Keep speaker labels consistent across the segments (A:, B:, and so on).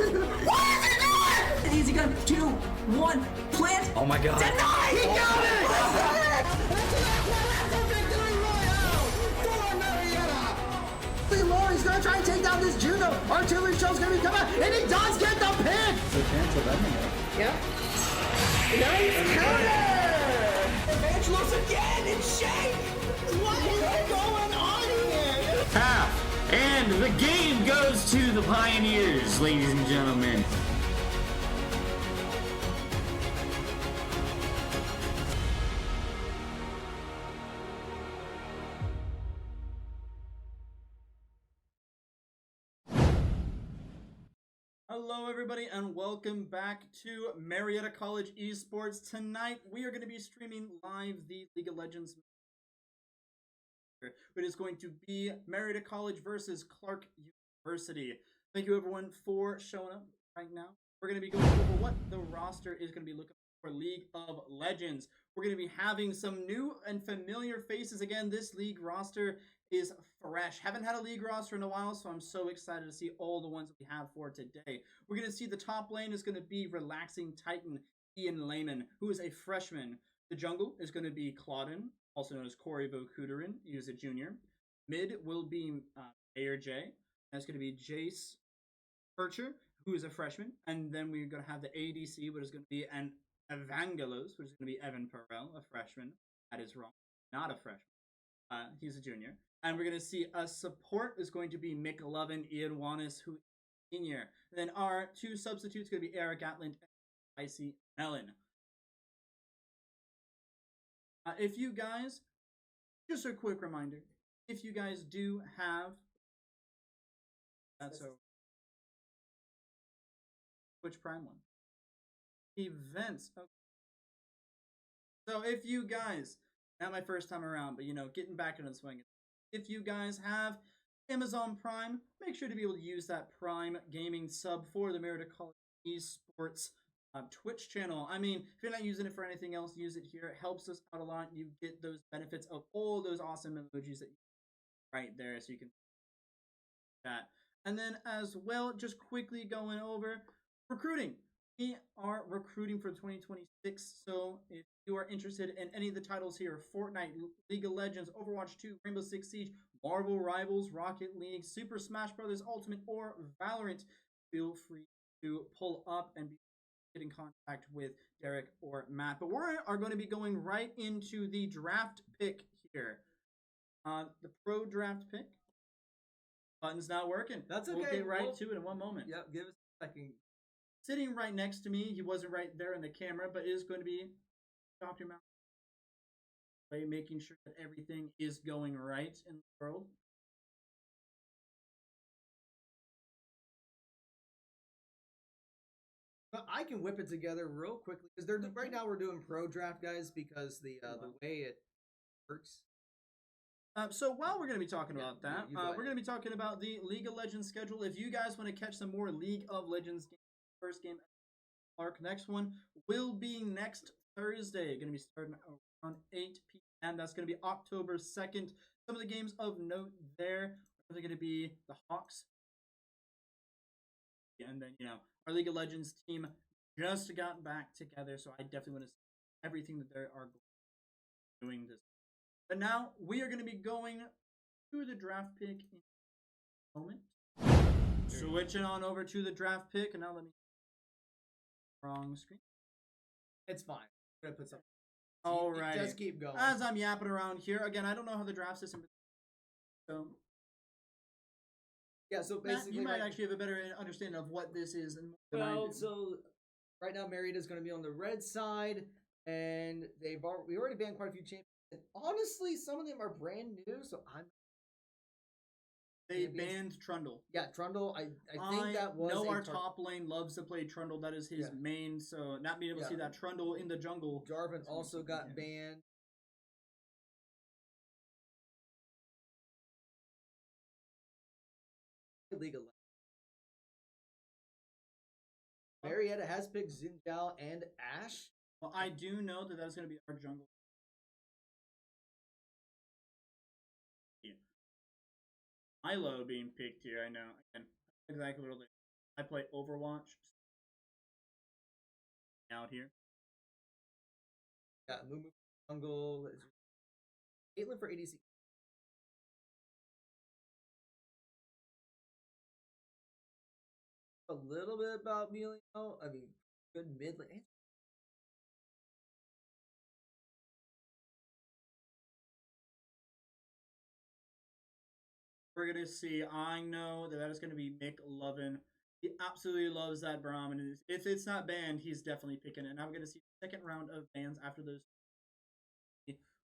A: is he doing? Easy gun, 2, 1, plant.
B: Oh my god.
A: Deny! He got it!
C: That's a victory royale for Marietta!
A: He's gonna try and take down this Juno. Artillery shell's gonna be coming out, and he does get the pick!
B: So cancel that one.
A: Yep. Nice counter! Evangelos again in shape! What is going on here?
B: Half, and the game goes to the Pioneers, ladies and gentlemen. Hello everybody and welcome back to Marietta College Esports. Tonight we are going to be streaming live the League of Legends. It is going to be Marietta College versus Clark University. Thank you everyone for showing up right now. We're going to be going over what the roster is going to be looking for League of Legends. We're going to be having some new and familiar faces. Again, this league roster is fresh. Haven't had a league roster in a while, so I'm so excited to see all the ones that we have for today. We're going to see the top lane is going to be Relaxing Titan Ian Lehman, who is a freshman. The jungle is going to be Claudin, also known as Corey Vokuterin. He is a junior. Mid will be Mayor J. That's going to be Jace Percher, who is a freshman. And then we're going to have the ADC, which is going to be an Evangelos, which is going to be Evan Perel, a freshman. That is wrong. Not a freshman. He's a junior. And we're going to see a support is going to be Mick Lovin, Ian Wanis, who is a senior. And then our two substitutes going to be Eric Atland and Icy Mellon. If you guys, just a quick reminder, if you guys do have, that's a Twitch Prime one. Events. Okay. So if you guys, not my first time around, but you know, getting back into the swing. If you guys have Amazon Prime, make sure to be able to use that Prime Gaming sub for the Marietta College Esports Twitch channel. I mean, if you're not using it for anything else, use it here. It helps us out a lot. You get those benefits of all those awesome emojis that you right there, so you can chat. And then as well, just quickly going over recruiting. We are recruiting for 2026, so if you are interested in any of the titles here, Fortnite, League of Legends, Overwatch 2, Rainbow Six Siege, Marvel Rivals, Rocket League, Super Smash Bros. Ultimate, or Valorant, feel free to pull up and get in contact with Derek or Matt. But we are going to be going right into the draft pick here. The pro draft pick. Button's not working.
D: That's okay.
B: We'll get right to it in one moment.
D: Yep, give us a second.
B: Sitting right next to me, he wasn't right there in the camera, but is going to be Dr. Mount, making sure that everything is going right in the world.
D: I can whip it together real quickly because they're right now we're doing pro draft, guys, because the way it works.
B: So while we're going to be talking about that, we're going to be talking about the League of Legends schedule. If you guys want to catch some more League of Legends games, first game, Clark, next one will be next Thursday. Going to be starting around 8 p.m. That's going to be October 2nd. Some of the games of note there are going to be the Hawks. And then, you know, our League of Legends team just got back together, so I definitely want to see everything that they are doing this. But now we are going to be going to the draft pick in a moment. Switching on over to the draft pick, and now let me wrong screen.
D: It's fine. I'm gonna put something.
B: All right.
D: Just keep going.
B: As I'm yapping around here again, I don't know how the draft system. So
D: yeah. So basically,
B: Matt, you might actually have a better understanding of what this is than I do.
D: So right now, Marietta is going to be on the red side, and we already banned quite a few champions. And honestly, some of them are brand new, so
B: They banned Trundle.
D: Yeah, Trundle. I think that was.
B: No, our top lane loves to play Trundle. That is his main. So not being able to see that Trundle in the jungle.
D: Jarvan also got banned. League of Legends. Marietta has picked Zinjal and Ashe.
B: Well, I do know that that's going to be our jungle. Milo being picked here, I know. Again, exactly what I play Overwatch out here.
D: Got Mumu jungle. Caitlyn for ADC. A little bit about Melio. I mean, good mid lane.
B: We're gonna see. I know that is gonna be Mick Lovin. He absolutely loves that Braum, and if it's not banned, he's definitely picking it. And I'm gonna see the second round of bans after those.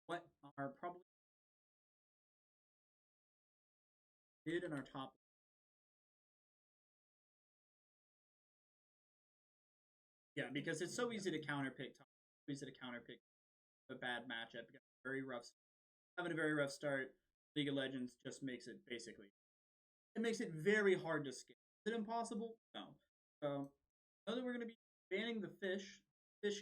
B: What are probably mid in our top. Yeah, because it's so easy to counterpick. Easy to counterpick a bad matchup. Very rough. Having a very rough start. League of Legends just makes it basically. It makes it very hard to skip. Is it impossible? No. So, I know that we're going to be banning the fish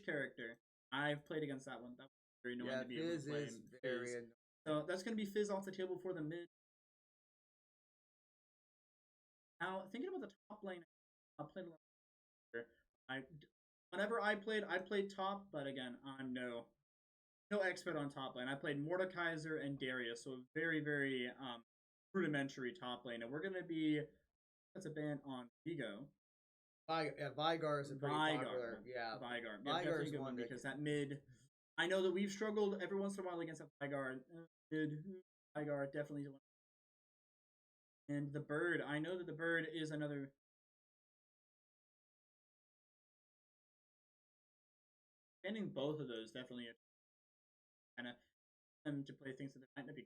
B: character. I've played against that one. That was very annoying to be able to play.
D: Very
B: annoying. So, that's going to be Fizz off the table for the mid. Now, thinking about the top lane, I played a lot. Whenever I played top, but again, I'm no expert on top lane. I played Mordekaiser and Darius, so very, very rudimentary top lane. And we're going to be, that's a ban on Vigo.
D: Vigar is a pretty popular. Yeah,
B: Vigar is one because that mid. I know that we've struggled every once in a while against that Vigar. Mid Vigar definitely one. And the bird. I know that the bird is another. Banning both of those definitely kind of them to play things that might not be.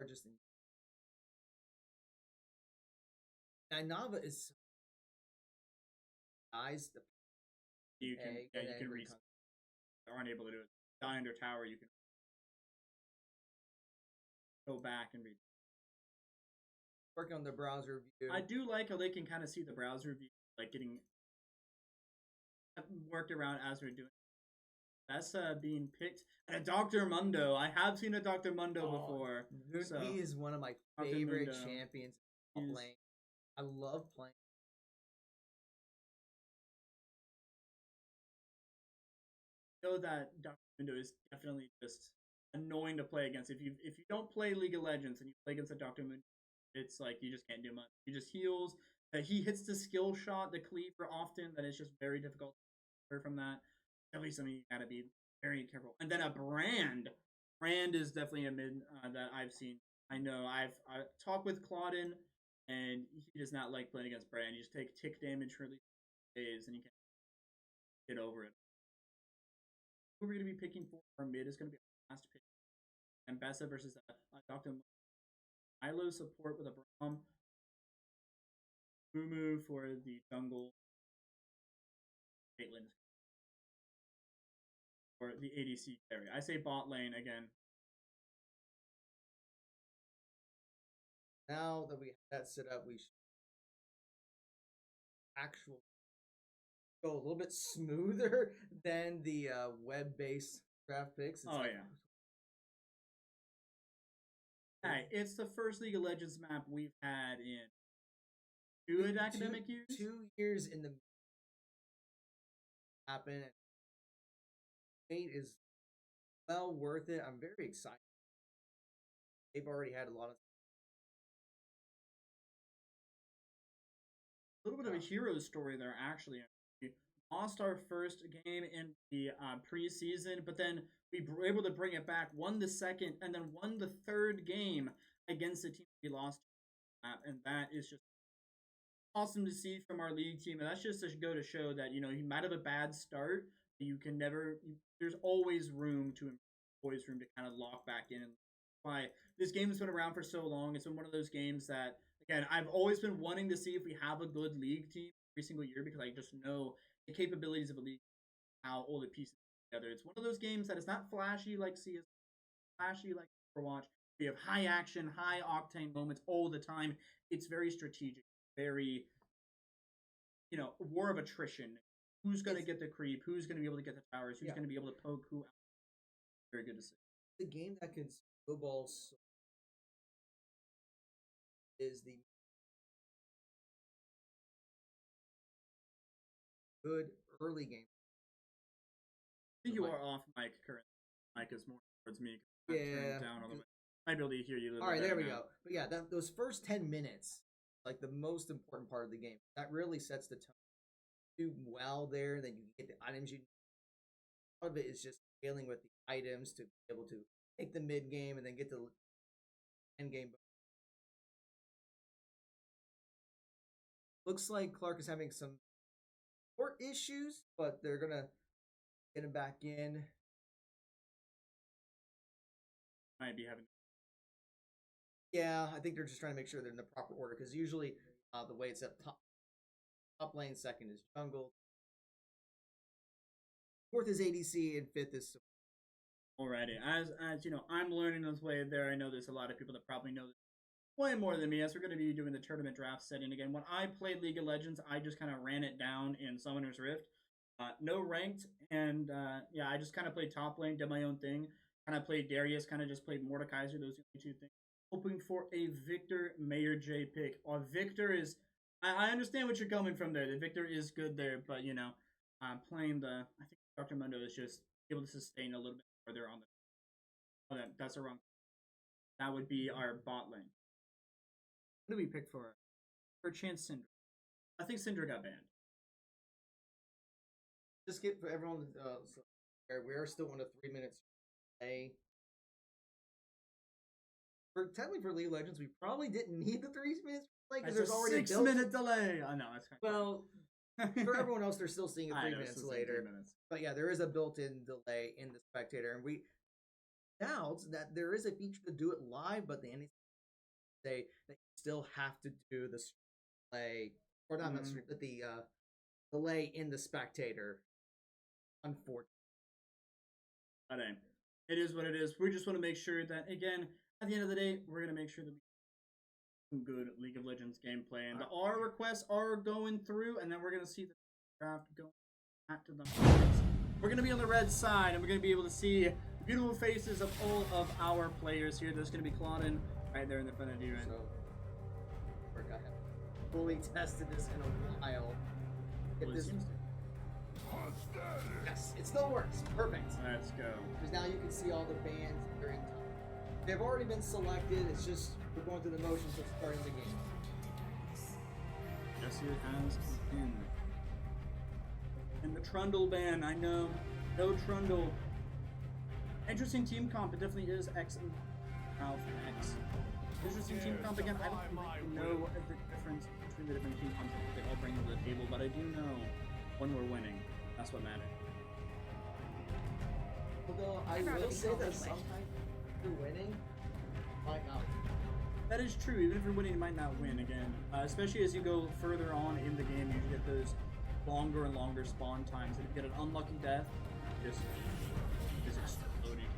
D: Or just. Nava is dies the
B: you can reset. Aren't able to do it. Die under tower, you can go back and read.
D: Working on the browser view.
B: I do like how they can kind of see the browser view, like getting worked around as we're doing. That's being picked. And a Dr. Mundo. I have seen a Dr. Mundo before. So,
D: he is one of my favorite champions in lane. I love playing.
B: I know that Dr. Mundo is definitely just annoying to play against. If you don't play League of Legends and you play against a Dr. Mundo, it's like you just can't do much. He just heals. He hits the skill shot, the cleaver often. That is just very difficult to clear from that. Definitely something you gotta be very careful. And then a Brand. Brand is definitely a mid that I've seen. I know I've talked with Claudin, and he does not like playing against Brand. You just take tick damage for at least days, and you can get over it. Who we're going to be picking for our mid is going to be our last pick. And Bessa versus Dr. Milo support with a Braum. Mumu for the jungle. Caitlyn for the ADC carry. I say bot lane again.
D: Now that we have that set up, we should actually go a little bit smoother than the web-based draft picks.
B: It's Hey, it's the first League of Legends map we've had in two academic years.
D: 2 years in the happen. It is well worth it. I'm very excited. They've already had a lot of.
B: A little bit of a hero story there, actually. We lost our first game in the preseason, but then we were able to bring it back, won the second, and then won the third game against the team we lost. And that is just awesome to see from our league team. And that's just to go to show that, you might have a bad start, but you can never, there's always room to improve, always room to kind of lock back in. And why this game has been around for so long. It's been one of those games that, again, I've always been wanting to see if we have a good league team every single year, because I just know the capabilities of a league, how all the pieces together. It's one of those games that is not flashy like CS, flashy like Overwatch. We have high action, high octane moments all the time. It's very strategic, very, war of attrition. Who's going to get the creep? Who's going to be able to get the towers? Who's going to be able to poke who? Very good to see.
D: The game that can snowball is the good early game.
B: I think you are off mic currently. Mic is more towards me. I'm
D: Yeah.
B: turned down all the way. I might be able to hear you a little
D: All right,
B: bit
D: there we
B: better now.
D: go. But yeah, those first 10 minutes, like the most important part of the game, that really sets the tone. Do well there, then you get the items you need. A lot of it is just dealing with the items to be able to take the mid game and then get the end game. Looks like Clark is having some more issues, but they're gonna get him back in.
B: Might be having.
D: Yeah, I think they're just trying to make sure they're in the proper order because usually the way it's at top lane, second is jungle, fourth is ADC, and fifth is support.
B: Alrighty, as you know, I'm learning this way there. I know there's a lot of people that probably know this way more than me, as we're going to be doing the tournament draft setting again. When I played League of Legends, I just kind of ran it down in Summoner's Rift. No ranked, and yeah, I just kind of played top lane, did my own thing. Kind of played Darius, kind of just played Mordekaiser, those are the two things. Hoping for a Victor Mayor J pick. Victor is, I understand what you're coming from there. The Victor is good there, but you know, playing the, I think Dr. Mundo is just able to sustain a little bit further on the, oh, that's a wrong, that would be our bot lane. What do we pick for chance Syndra? I think Syndra got banned.
D: Just get for everyone. So we are still on a 3 minutes delay. Technically for League of Legends, we probably didn't need the 3 minutes delay because there's already a
B: 6-minute delay. I know it's kind of
D: well. For everyone else, they're still seeing it 3 minutes later.
B: 3 minutes.
D: But yeah, there is a built-in delay in the spectator, and we doubt that there is a feature to do it live, but the NEC say that you still have to do the delay, or not stream, but the delay in the spectator. Unfortunately,
B: but it is what it is. We just want to make sure that, again, at the end of the day, we're going to make sure that we some good League of Legends gameplay, and the R requests are going through, and then we're going to see the draft going back to the we're going to be on the red side, and we're going to be able to see beautiful faces of all of our players here. There's going to be Claudin right there in the front of you.
D: So, I haven't fully tested this in a while. Get this. Yes, it still works. Perfect.
B: Let's go.
D: Because now you can see all the bands that are in time. They've already been selected. It's just we're going through the motions of starting the game.
B: Jesse has in. And the Trundle ban, I know. No Trundle. Interesting team comp. It definitely is X and Alpha X. Interesting team comp again. I don't really know the difference between the different team comps that they all bring to the table, but I do know when we're winning. That's what matters.
D: Although I will say that sometimes you're winning, might not.
B: That is true. Even if you're winning, you might not win again. Especially as you go further on in the game, you get those longer and longer spawn times. And if you get an unlucky death, just exploding.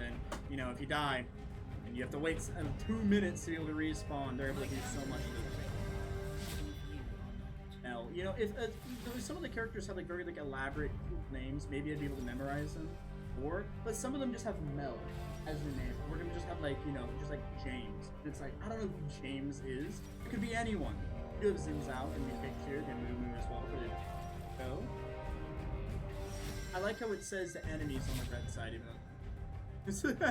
B: Then, you know, if you die, and you have to wait 2 minutes to be able to respawn, they're able to do so much of it. Now, you know, if some of the characters have like very like elaborate names, maybe I'd be able to memorize them. But some of them just have Mel as their name. We're gonna just have like, you know, just like James. And it's like, I don't know who James is. It could be anyone. You have Zins out and we picked here, then we move as well for it. So I like how it says the enemies on the red side, even though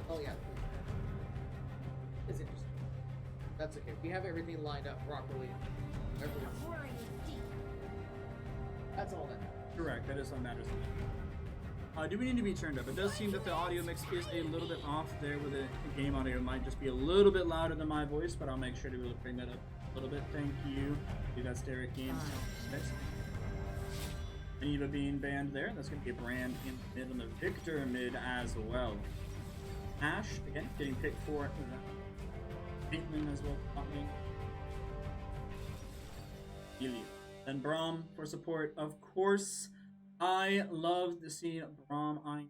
D: Oh yeah. It's interesting. That's okay. We have everything lined up properly. That's all that matters.
B: correct, that is what matters. Do we need to be turned up? It does seem that the audio mix is a little bit off there with the game audio. It might just be a little bit louder than my voice, but I'll make sure to really bring that up a little bit. Thank you. That's Derek Games. Eva being banned there. That's going to be a brand in mid on the Victor mid as well. Ash, again, getting picked for Caitlyn as well. Ilya. And Braum for support, of course. I love to see Braum. I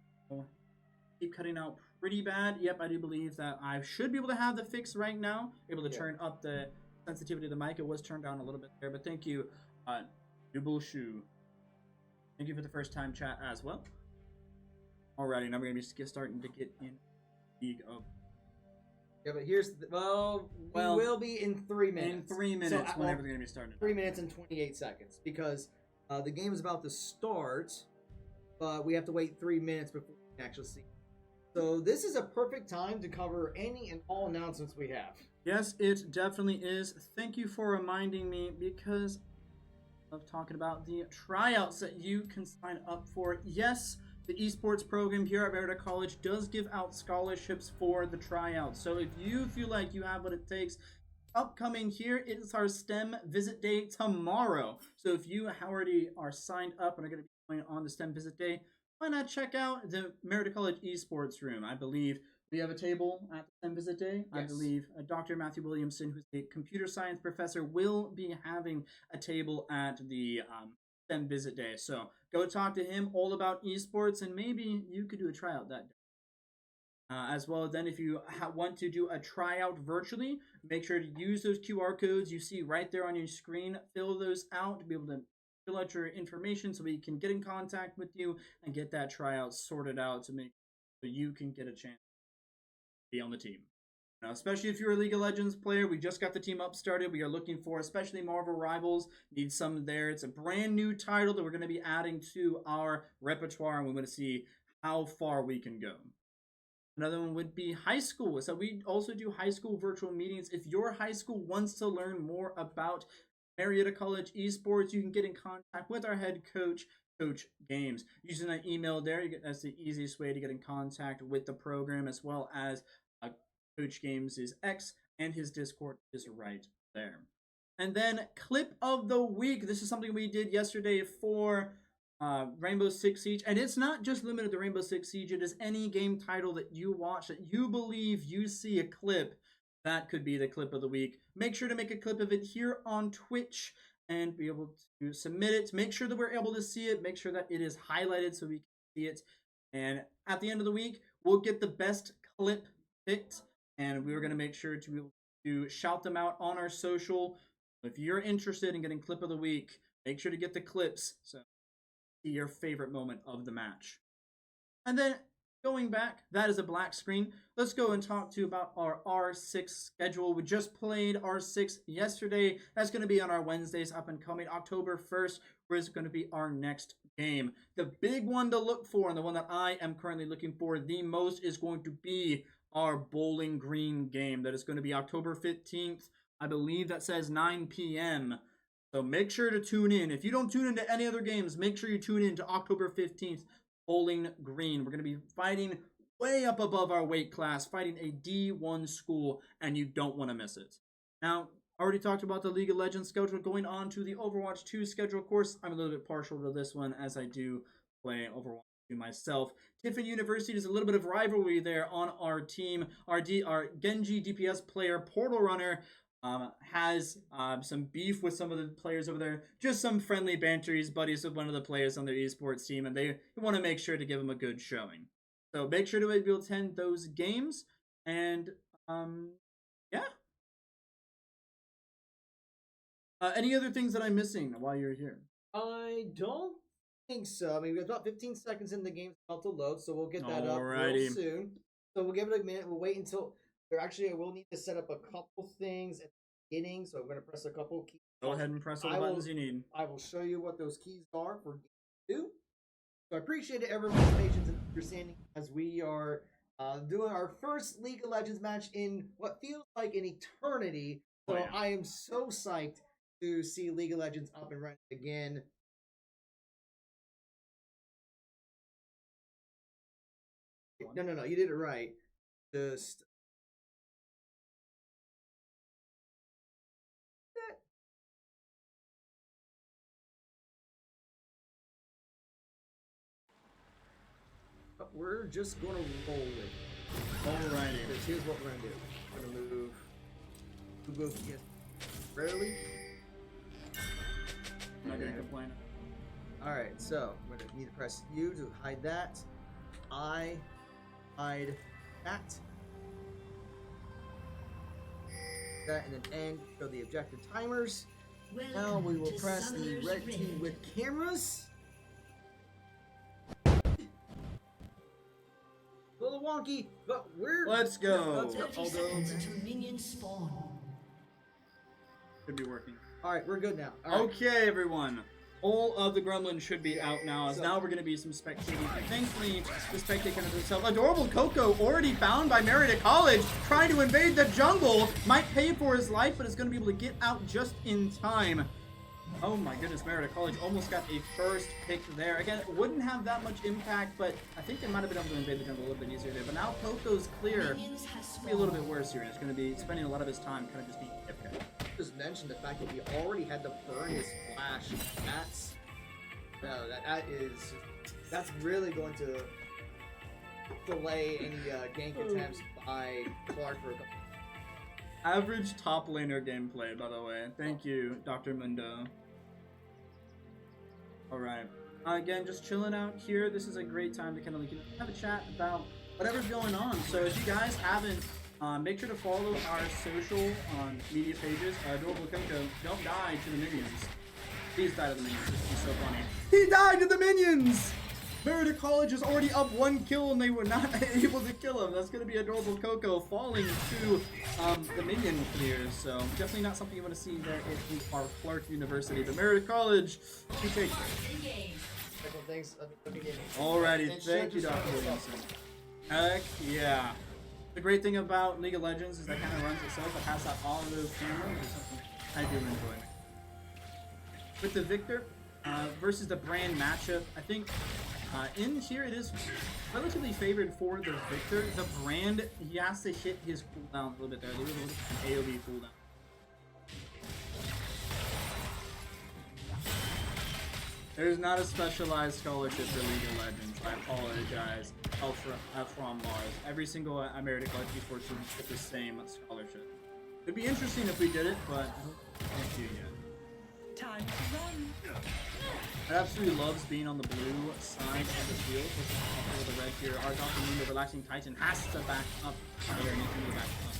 B: keep cutting out pretty bad. Yep, I do believe that I should be able to have the fix right now. Able to turn up the sensitivity of the mic. It was turned down a little bit there, but thank you, Nubulshu. Thank you for the first time chat as well. Alrighty, now we're gonna be starting to get in League of
D: Yeah, but here's we
B: Well,
D: will be in 3 minutes.
B: In 3 minutes,
D: So,
B: whenever they're gonna be starting.
D: 3 minutes and 28 seconds because the game is about to start, but we have to wait 3 minutes before we can actually see. So this is a perfect time to cover any and all announcements we have.
B: Yes, it definitely is. Thank you for reminding me because of talking about the tryouts that you can sign up for. Yes, the esports program here at Marietta College does give out scholarships for the tryouts. So if you feel like you have what it takes, upcoming here is our STEM visit day tomorrow. So if you already are signed up and are going to be going on the STEM visit day, why not check out the Marietta College Esports room? I believe we have a table at the STEM visit day. I
D: Yes.
B: believe Dr. Matthew Williamson, who's the computer science professor, will be having a table at the STEM visit day. So go talk to him all about esports, and maybe you could do a tryout that day. As well, then if you want to do a tryout virtually, make sure to use those QR codes you see right there on your screen. Fill those out to be able to fill out your information so we can get in contact with you and get that tryout sorted out to make so you can get a chance to be on the team. Now, especially if you're a League of Legends player, we just got the team up started. We are looking for, especially Marvel Rivals, need some there. It's a brand new title that we're going to be adding to our repertoire, and we're going to see how far we can go. Another one would be high school. So we also do high school virtual meetings. If your high school wants to learn more about Marietta College Esports, you can get in contact with our head coach, Coach Games. Using that email there, that's the easiest way to get in contact with the program, as well as Coach Games' X, and his Discord is right there. And then clip of the week. This is something we did yesterday for Rainbow Six Siege, and it's not just limited to Rainbow Six Siege. It is any game title that you watch that you believe you see a clip, that could be the clip of the week. Make sure to make a clip of it here on Twitch and be able to submit it. Make sure that we're able to see it. Make sure that it is highlighted so we can see it. And at the end of the week, we'll get the best clip picked, and we're going to make sure to be able to shout them out on our social. If you're interested in getting clip of the week, make sure to get the clips. So your favorite moment of the match. And then going back, that is a black screen. Let's go and talk to you about our R6 schedule. We just played R6 yesterday. That's going to be on our Wednesdays up and coming. October 1st, where it's going to be our next game. The big one to look for, and the one that I am currently looking for the most, is going to be our Bowling Green game. That is going to be October 15th. I believe that says 9 p.m. So make sure to tune in. If you don't tune into any other games, make sure you tune in to October 15th, Bowling Green. We're going to be fighting way up above our weight class, fighting a D1 school, and you don't want to miss it. Now, I already talked about the League of Legends schedule. Going on to the Overwatch 2 schedule. Of course, I'm a little bit partial to this one as I do play Overwatch 2 myself. Tiffin University, is a little bit of rivalry there on our team. Our Genji DPS player, Portal Runner, has some beef with some of the players over there. Just some friendly banter. He's buddies with one of the players on their esports team, and they want to make sure to give him a good showing. So make sure to be able to attend those games. And yeah. Any other things that I'm missing while you're here?
D: I don't think so. I mean, we've got about 15 seconds in the game about to load, so we'll get that up real
B: Alrighty.
D: soon. So we'll give it a minute. We'll wait until... Actually, I will need to set up a couple things at the beginning, so I'm going to press a couple keys.
B: Go ahead and press all the buttons you need.
D: I will show you what those keys are for game 2. So I appreciate everyone's patience and understanding as we are doing our first League of Legends match in what feels like an eternity. So
B: yeah.
D: I am so psyched to see League of Legends up and running again. No, you did it right. Just... But we're just going to roll it.
B: Alrighty.
D: Because here's what we're going to do. We're going to move... We'll go get rarely.
B: I'm not going to complain.
D: Alright, so we're going to need to press U to hide that. I hide that. That, and then N, show the objective timers. Now we will press the red key with cameras. So the wonky, but we're...
B: Let's go.
D: Let's go.
E: 30
D: I'll go.
E: seconds until minions spawn.
B: Should be working.
D: Alright, we're good now. All right.
B: Okay, everyone. All of the gremlins should be out now, as now we're going to be some spectating. Thankfully, the spectator kind of himself. Adorable Coco, already found by Marietta College, trying to invade the jungle. Might pay for his life, but is going to be able to get out just in time. Oh my goodness, Marietta College almost got a first pick there. Again, it wouldn't have that much impact, but I think they might have been able to invade the jungle a little bit easier there. But now Coco's clear.
E: Minions has
B: It'll be a little bit
E: spawned.
B: worse here. It's going to be spending a lot of his time kind of just being okay.
D: Just mention the fact that he already had to burn his flash. That's really going to delay any gank attempts by Clark for a couple.
B: Average top laner gameplay, by the way. Thank you, Dr. Mundo. Alright. Again, just chilling out here. This is a great time to kind of have a chat about whatever's going on. So if you guys haven't, make sure to follow our social media pages. Adorable Coco, don't die to the minions. Please die to the minions. This is so funny. He died to the minions! Marietta College is already up 1 kill and they were not able to kill him. That's going to be Adorable Coco falling to the minion clears. So definitely not something you want to see there at our Clark University. But Marietta College, you take it.
D: Thanks.
B: Alrighty, thank you, Dr. Williamson. Heck yeah. The great thing about League of Legends is that kind of runs itself. It has that auto camera, which is something I do enjoy. With the Victor versus the Brand matchup, I think in here it is relatively favored for the Victor. The Brand, he has to hit his cooldown a little bit there. A little bit of an AoE cooldown. There's not a specialized scholarship for League of Legends. I apologize. From Mars. Every single Marietta College Esports student get the same scholarship. It'd be interesting if we did it, but I can't do it yet.
E: Time to run.
B: I absolutely loves being on the blue side of the field. With the red here. Our Dr. Mundo Relaxing Titan has to back up. There, needs to back up.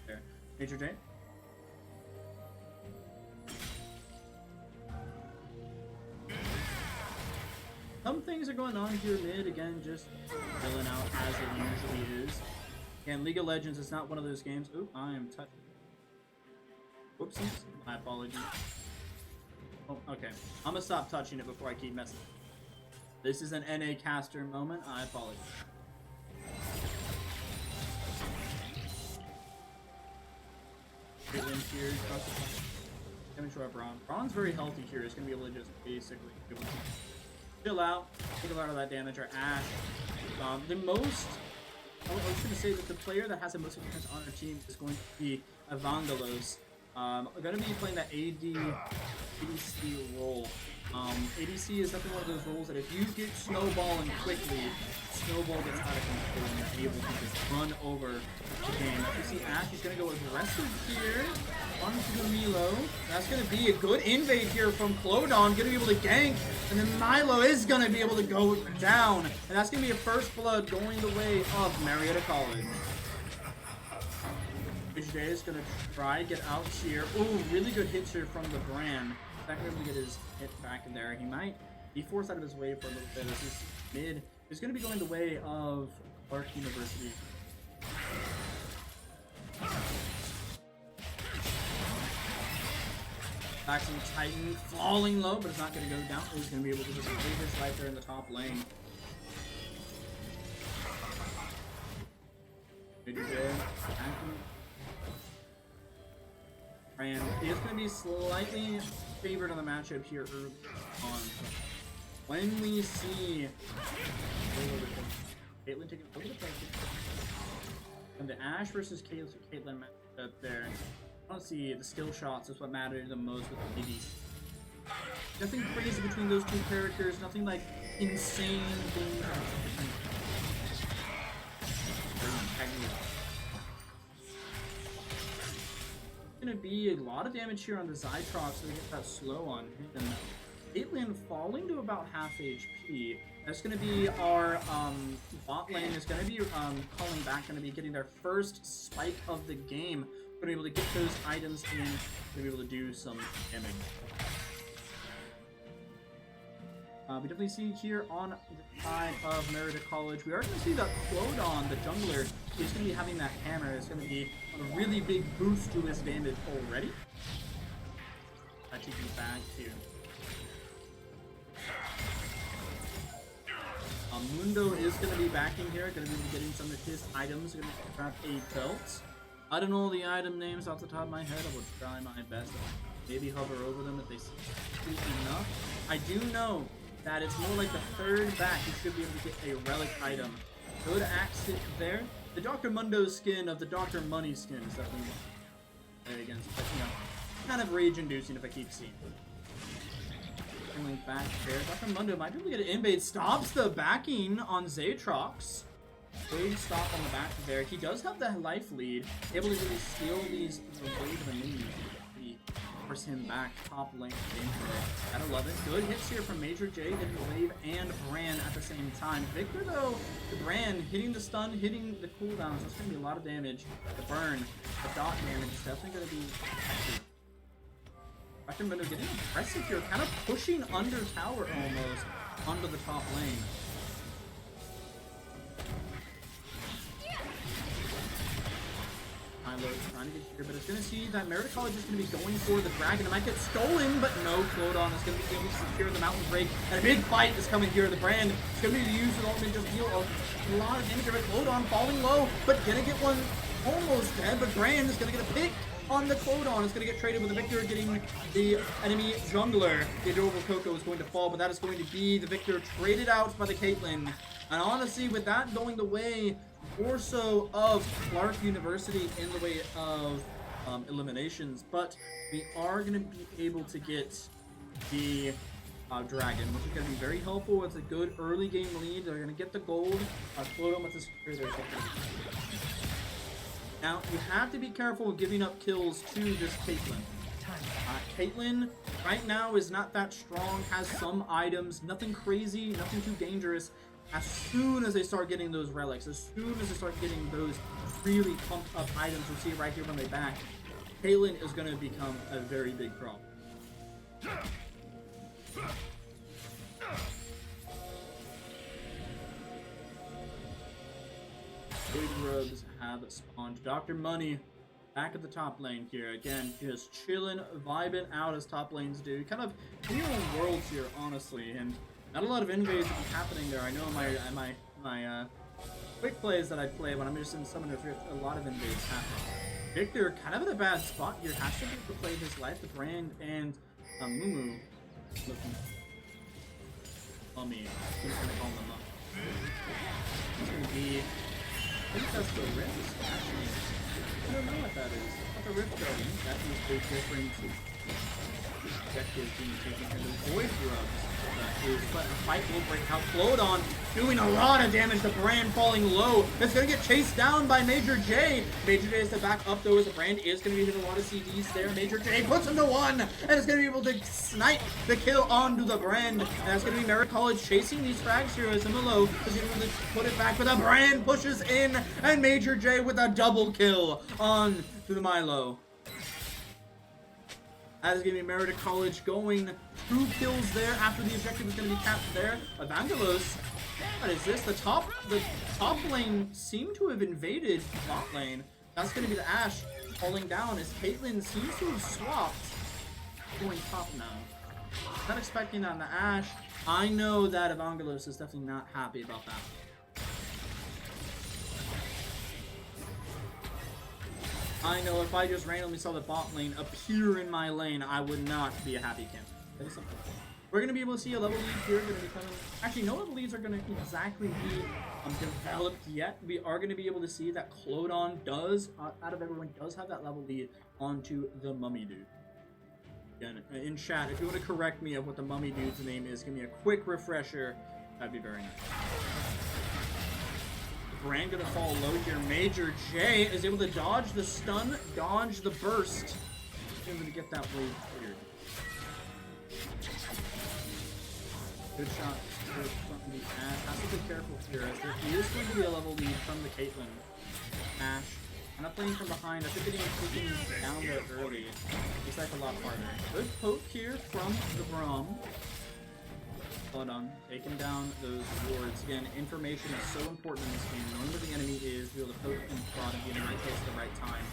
B: There. Major J. Some things are going on here mid, again, just filling out as it usually is. And League of Legends is not one of those games. Oop, I am touching. Whoopsies. My apologies. Oh, okay. I'm gonna stop touching it before I keep messing. This is an NA caster moment. I apologize. Get in here. Damage to our Braun. Braun's very healthy here. It's gonna be able to just basically chill out, take a lot of that damage. Our Ashe. The most. I was going to say that the player that has the most defense on our team is going to be Evangelos. Going to be playing that ADC role. ADC is definitely one of those roles that if you get snowballing quickly, snowball gets out of control and you're able to just run over the game. You see Ashe is going to go aggressive here onto the Milo. That's going to be a good invade here from Clodon. Going to be able to gank, and then Milo is going to be able to go down. And that's going to be a first blood going the way of Marietta College. J is going to try to get out here. Ooh, really good hits here from the Brand. Not going to get his hit back in there. He might be forced out of his way for a little bit. This is mid. He's going to be going the way of Clark University. Maxim Titan falling low, but it's not going to go down. He's going to be able to just leave this right there in the top lane. And he is going to be slightly favored on the matchup here early on. When we see Caitlyn taking a little bit and the Ashe versus Caitlyn matchup there, I don't see the skill shots is what matter the most with the ladies. Nothing crazy between those two characters, nothing like insane things. Gonna be a lot of damage here on the Zytrox, so they get that slow on him. Caitlyn falling to about half HP. That's gonna be our bot lane is gonna be calling back, gonna be getting their first spike of the game. Gonna be able to get those items in, gonna be able to do some damage. We definitely see here on the side of Marietta College, we are going to see that Clodon, the jungler, is going to be having that hammer. It's going to be a really big boost to his damage already. Taking back to Mundo is going to be back in here, going to be getting some of his items. Going to grab a belt. I don't know the item names off the top of my head. I will try my best. Maybe hover over them if they seem enough. I do know that it's more like the third back. You should be able to get a relic item. Good axe it there. The Dr. Mundo skin of the Dr. Money skin is definitely one against, but you know, kind of rage-inducing if I keep seeing it. Link back there. Dr. Mundo might be able to get an invade. Stops the backing on Zatrox. Big stop on the back there. He does have the life lead. Able to really steal these wave of enemies. Force him back top lane gameplay. Gotta love it. Good hits here from Major J, hitting the wave and Bran at the same time. Victor though, the Bran hitting the stun, hitting the cooldowns. That's gonna be a lot of damage. The burn, the dot damage is definitely gonna be effective. Dr. Mundo getting aggressive here, kind of pushing under tower almost onto the top lane. Trying to get here, but it's going to see that Marietta College is going to be going for the dragon. It might get stolen, but no, Clodon is going to be able to secure the mountain break. And a big fight is coming here. The Brand is going to be used with ultimate just deal a lot of damage. But Clodon falling low, but going to get one almost dead. But Brand is going to get a pick on the Clodon. It's going to get traded with the Victor getting the enemy jungler. The adorable Coco is going to fall, but that is going to be the Victor traded out by the Caitlyn. And honestly, with that going the way more so of Clark University in the way of eliminations, but we are going to be able to get the dragon, which is going to be very helpful. It's a good early game lead. They're going to get the gold. Clodon with this. Now, you have to be careful of giving up kills to this Caitlyn. Caitlyn right now is not that strong, has some items, nothing crazy, nothing too dangerous. As soon as they start getting those relics, as soon as they start getting those really pumped up items, we'll see it right here when they back, Caitlyn is going to become a very big problem. Big rubs have spawned. Dr. Money back at the top lane here. Again, just chilling, vibing out as top lanes do. Kind of in your own worlds here, honestly, and not a lot of invades happening there. I know my quick plays that I play when I'm just in Summoner's Rift, a lot of invades happen. Victor kind of in a bad spot here. Has to be able to play his life. The Brand and Mumu looking mummy. I'm just gonna call them up. It's gonna be. I think that's the Rift. Actually, I don't know what that is. What the Rift going? That is a different objective being taken here. The Void Grubs. But a fight will break out. Clodon doing a lot of damage. The Brand falling low. It's going to get chased down by Major J. Major J is to back up though, as the Brand is going to be hitting a lot of CDs there. Major J puts him to one, and it's going to be able to snipe the kill onto the Brand. And that's going to be Marietta College chasing these frags here as Milo is going to be able to put it back, but the Brand pushes in, and Major J with a double kill on to the Milo. That is going to be Marietta College going 2 kills there after the objective is going to be capped there. Evangelos, what is this? The top lane seemed to have invaded bot lane. That's going to be the Ashe falling down as Caitlyn seems to have swapped going top now. Not expecting that on the Ashe. I know that Evangelos is definitely not happy about that. I know if I just randomly saw the bot lane appear in my lane, I would not be a happy camper. We're going to be able to see a level lead here. Going to be coming. Actually, no level leads are going to exactly be developed yet. We are going to be able to see that Clodon does, out of everyone, does have that level lead onto the Mummy Dude. Again, in chat, if you want to correct me of what the Mummy Dude's name is, give me a quick refresher. That'd be very nice. Brand gonna fall low here. Major J is able to dodge the stun, dodge the burst. Able to get that wave cleared. Good shot from the Ashe. Has to be careful here, as there is going to be a level lead from the Caitlyn. Ashe, kind of playing from behind. I think getting taken down there early is like a lot harder. Good poke here from the Braum. Hold on. Taking down those wards. Again, information is so important in this game. Knowing where the enemy is, be able to poke and prod and be in the right place at the right time.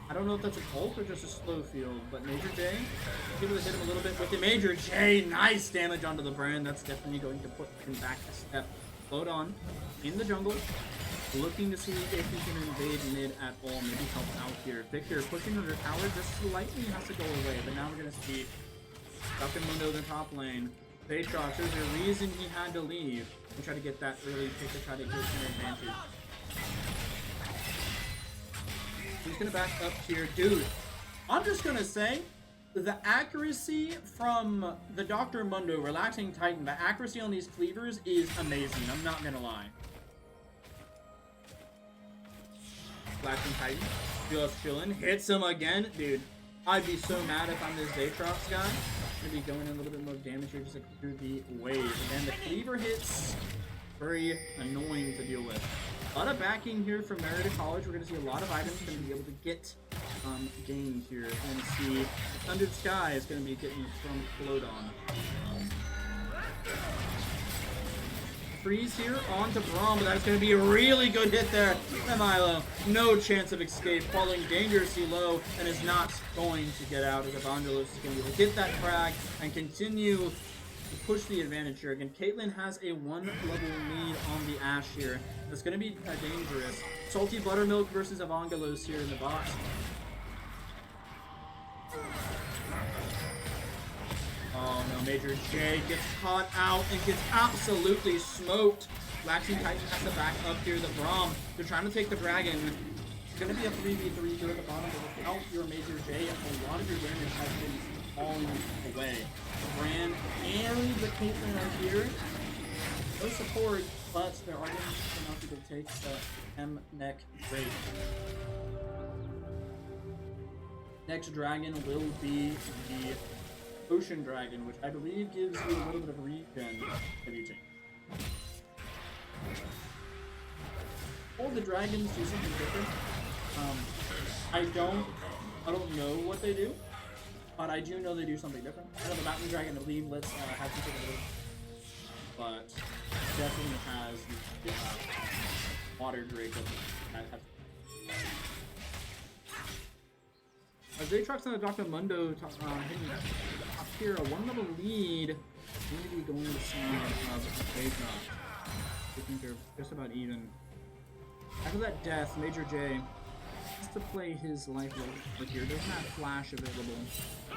B: I don't know if that's an ult or just a slow field, but Major J, able to hit him a little bit with the Major J. Nice damage onto the brand. That's definitely going to put him back a step. Float on in the jungle. Looking to see if he can invade mid at all. Maybe help out here. Victor pushing under tower just slightly has to go away, but now we're going to see Dr. Mundo in the top lane. Aatrox, there's a reason he had to leave and try to get that early pick to try to get an advantage. He's gonna back up here. Dude, I'm just gonna say, the accuracy from the Dr. Mundo Relaxing Titan, the accuracy on these cleavers is amazing. I'm not gonna lie. Relaxing Titan, just chilling, hits him again. Dude, I'd be so mad if I'm this Aatrox guy. Gonna be going in a little bit more damage here just like through the wave. And the cleaver hits, very annoying to deal with. A lot of backing here from Marietta College. We're going to see a lot of items going to be able to get gained here. We're going to see Thundered Sky is going to be getting from Float on. Freeze here onto Braum, but that's going to be a really good hit there. And Milo, no chance of escape, falling dangerously low, and is not going to get out as Evangelos is going to be able to get that frag and continue to push the advantage here. Again, Caitlyn has a 1 level lead on the Ashe here. That's going to be dangerous. Salty Buttermilk versus Evangelos here in the box. Oh no, Major J gets caught out and gets absolutely smoked. Relaxing Titan has to back up here. The Braum, they're trying to take the dragon. It's going to be a 3v3 here at the bottom, but without your Major J, a lot of your damage has been falling away. The Brand and the Caitlyn are here. No support, but there are enough to take the M-Neck break. Next dragon will be the Ocean Dragon, which I believe gives you a little bit of regen editing. All the dragons do something different. I don't know what they do, but I do know they do something different. I know the Mountain Dragon, I believe, lets have something different, but definitely has the Water Drake that has. Aatrox and the Dr. Mundo hitting up here, a 1 level lead. Maybe going to the side of Aatrox. I think they're just about even. After that death, Major J has to play his life over here. Doesn't have flash available. A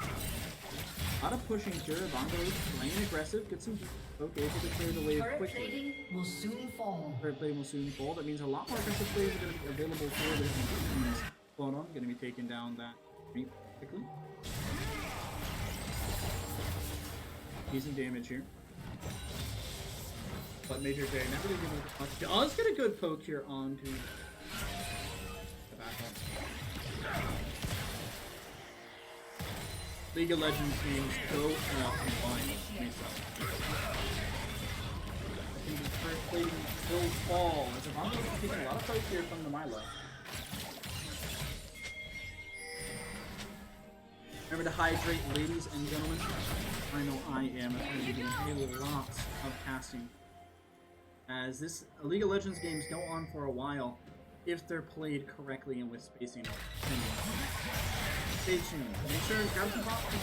B: lot of pushing here. Bongo playing aggressive. Get some poke, able to clear the wave
E: Turret
B: quickly.
E: plating will soon fall.
B: Turret plating will soon fall. That means a lot more aggressive plays are going to be available for the teams. Going on, going to be taking down that pretty quickly. Decent damage here. But Major J never really giving much. Does get a good poke here onto the back end. League of Legends games go up and wine. I think the first plating will fall. As Avongo is taking a lot of fight here from the Milo. Remember to hydrate, ladies and gentlemen. I know I am. I'm going to be doing a lot of casting. As this League of Legends games go on for a while, if they're played correctly and with spacing. Stay tuned. Make sure to grab some popcorn.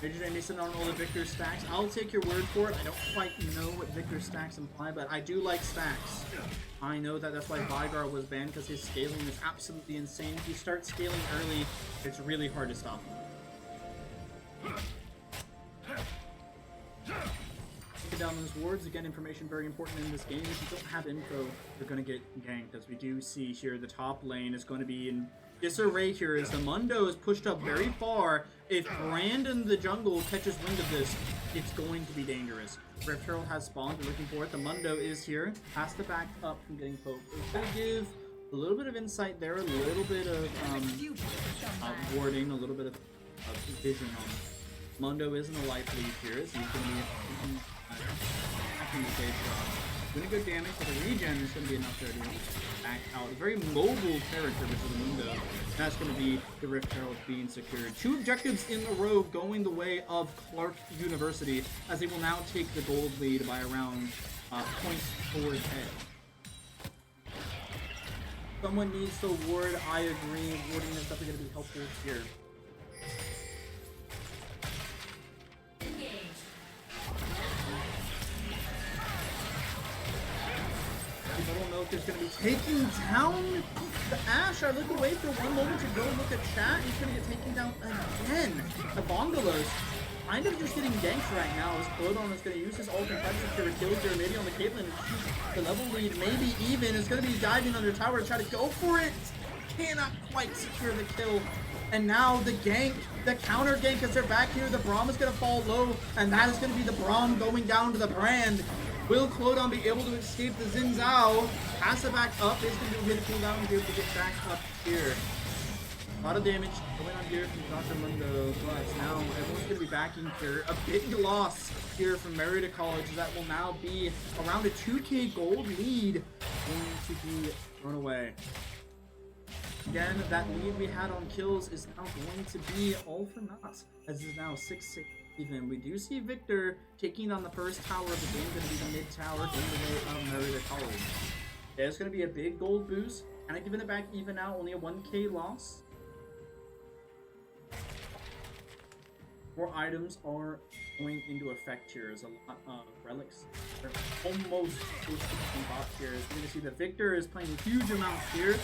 B: Major J Mason on all the Victor stacks. I'll take your word for it. I don't quite know what Victor stacks imply, but I do like stacks. I know that that's why Vygar was banned, because his scaling is absolutely insane. If you start scaling early, it's really hard to stop him. Taking down those wards. Again, information very important in this game. If you don't have info, you're going to get ganked. As we do see here, the top lane is going to be in disarray here as the Mundo is pushed up very far. If Brandon the jungle catches wind of this, it's going to be dangerous. Rift Herald has spawned, we're looking for it. The Mundo is here, has to back up from getting poked. It's going to give a little bit of insight there, a little bit of warding, a little bit of vision on it. Mundo is in the life lead here, so he's going to be attacking the stage. Doing good damage, but the regen is going to be enough there to back out. A very mobile character versus the Mundo. That's going to be the Rift Herald being secured. 2 objectives in a row going the way of Clark University, as they will now take the gold lead by around 0.4k. Someone needs to ward. I agree. Warding is definitely going to be helpful here. I don't know if there's going to be taking down the Ashe. I look away for one moment to go and look at chat. He's going to get taken down again. The Bongalos kind of just getting ganked right now as Clodon is going to use his ult and try to secure a kill here. Maybe on the Caitlyn and shoot the level lead. Maybe even is going to be diving under tower to try to go for it. Cannot quite secure the kill. And now the gank, the counter gank as they're back here. The Braum is going to fall low. And that is going to be the Braum going down to the Brand. Will Clodon be able to escape the Xin Zhao? Pass it back up. Is going to get a cooldown and be able to get back up here. A lot of damage going on here from Dr. Mundo, but now everyone's going to be backing here. A big loss here from Marietta College that will now be around a 2k gold lead going to be thrown away. Again, that lead we had on kills is now going to be all for naught, as it is now 6-6 even. We do see Victor taking on the first tower of the game, going to be the mid tower going the way of Marietta College. There's going to be a big gold boost, kind of giving it back even now, only a 1k loss. More items are going into effect here. There's a lot of relics. They're almost close to some bot here. We're going to see that Victor is playing a huge amount here.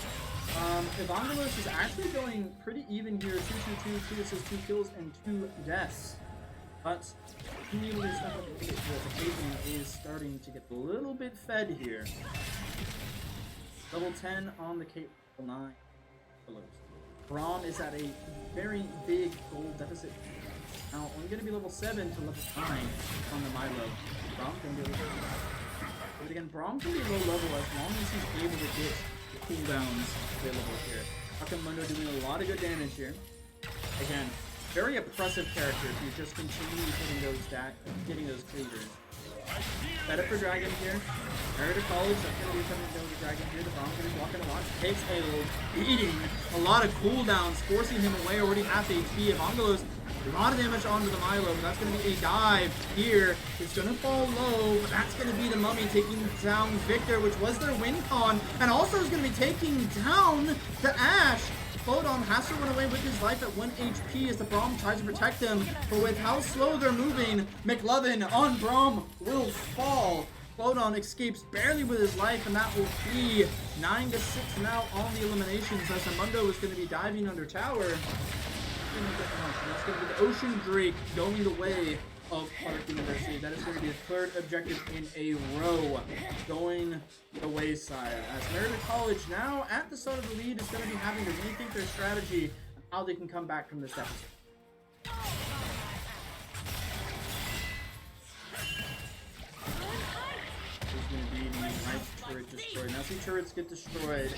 B: Evangelos is actually going pretty even here. 2-2-2, 2 assists, 2 kills, and 2 deaths. But being able to step up a bit here, the Caitlyn is starting to get a little bit fed here. Level 10 on the Caitlyn, level 9 below. Braum is at a very big gold deficit. Now, only going to be level 7 to level 9 on the Milo. Braum can be a little but again, Braum can be low level as long as he's able to get the cooldowns available here. Dr. Mundo doing a lot of good damage here. Again, very oppressive character if you just continue hitting those cleavers. Set up for Dragon here. Marietta College, that's going to be coming down to Dragon here. The Braum's going to be blocking a lot. Takes a beating. A lot of cooldowns, forcing him away. Already half HP. Evangelos, a lot of damage onto the Milo, but that's going to be a dive here. It's going to fall low, but that's going to be the Mummy taking down Victor, which was their win con, and also is going to be taking down the Ashe. Clodon has to run away with his life at 1 HP as the Braum tries to protect him, but with how slow they're moving, McLovin on Braum will fall. Clodon escapes barely with his life, and that will be 9-6 now on the eliminations as Amundo is going to be diving under tower. That's going to be the Ocean Drake going the way of Clark University. That is going to be the third objective in a row going the wayside. As Marietta College now at the start of the lead is going to be having to rethink their strategy and how they can come back from this deficit. There's going to be the nice turret destroyed. Now see turrets get destroyed.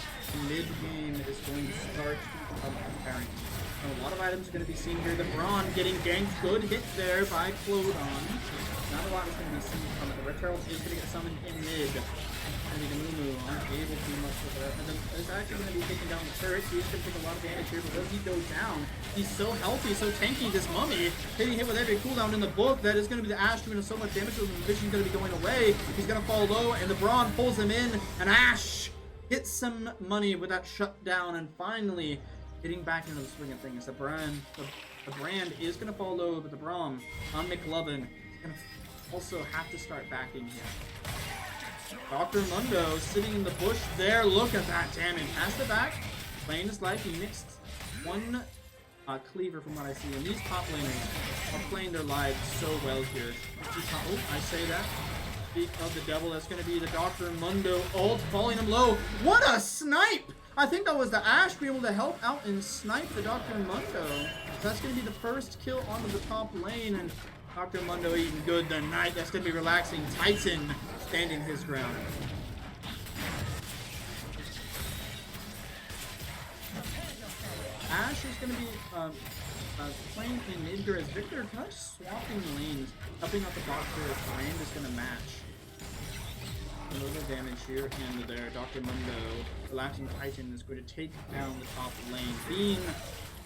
B: Mid-game is going to start to become apparent. A lot of items are going to be seen here. The Braun getting ganked. Good hit there by Clodon. Not a lot is going to be seen from it. The Red Herald is going to get summoned in mid. And the Moo aren't able to do much with that. And then it's actually going to be taking down the turret. He's going to take a lot of damage here, but does he go down? He's so healthy, so tanky, this Mummy. Getting hit with every cooldown in the book. That is going to be the Ashe doing so much damage, so the vision's going to be going away. He's going to fall low, and the Braun pulls him in. And Ashe hits some money with that shutdown, and finally getting back into the swing of things. The Brand is going to fall low, but the Braum on McLovin is going to also have to start backing here. Dr. Mundo sitting in the bush there. Look at that damage. Has the back. Playing his life. He mixed one cleaver from what I see. And these top laners are playing their lives so well here. Oh, I say that. Speak of the devil. That's going to be the Dr. Mundo ult falling him low. What a snipe! I think that was the Ashe being able to help out and snipe the Dr. Mundo. So that's going to be the first kill onto the top lane, and Dr. Mundo eating good tonight. That's going to be relaxing. Titan standing his ground. Ashe is going to be playing in mid here as Victor kind of swapping lanes, helping out the bot here as Brand is going to match. a little bit of damage here and there. Dr. Mundo, Relaxing Titan, is going to take down the top lane. Being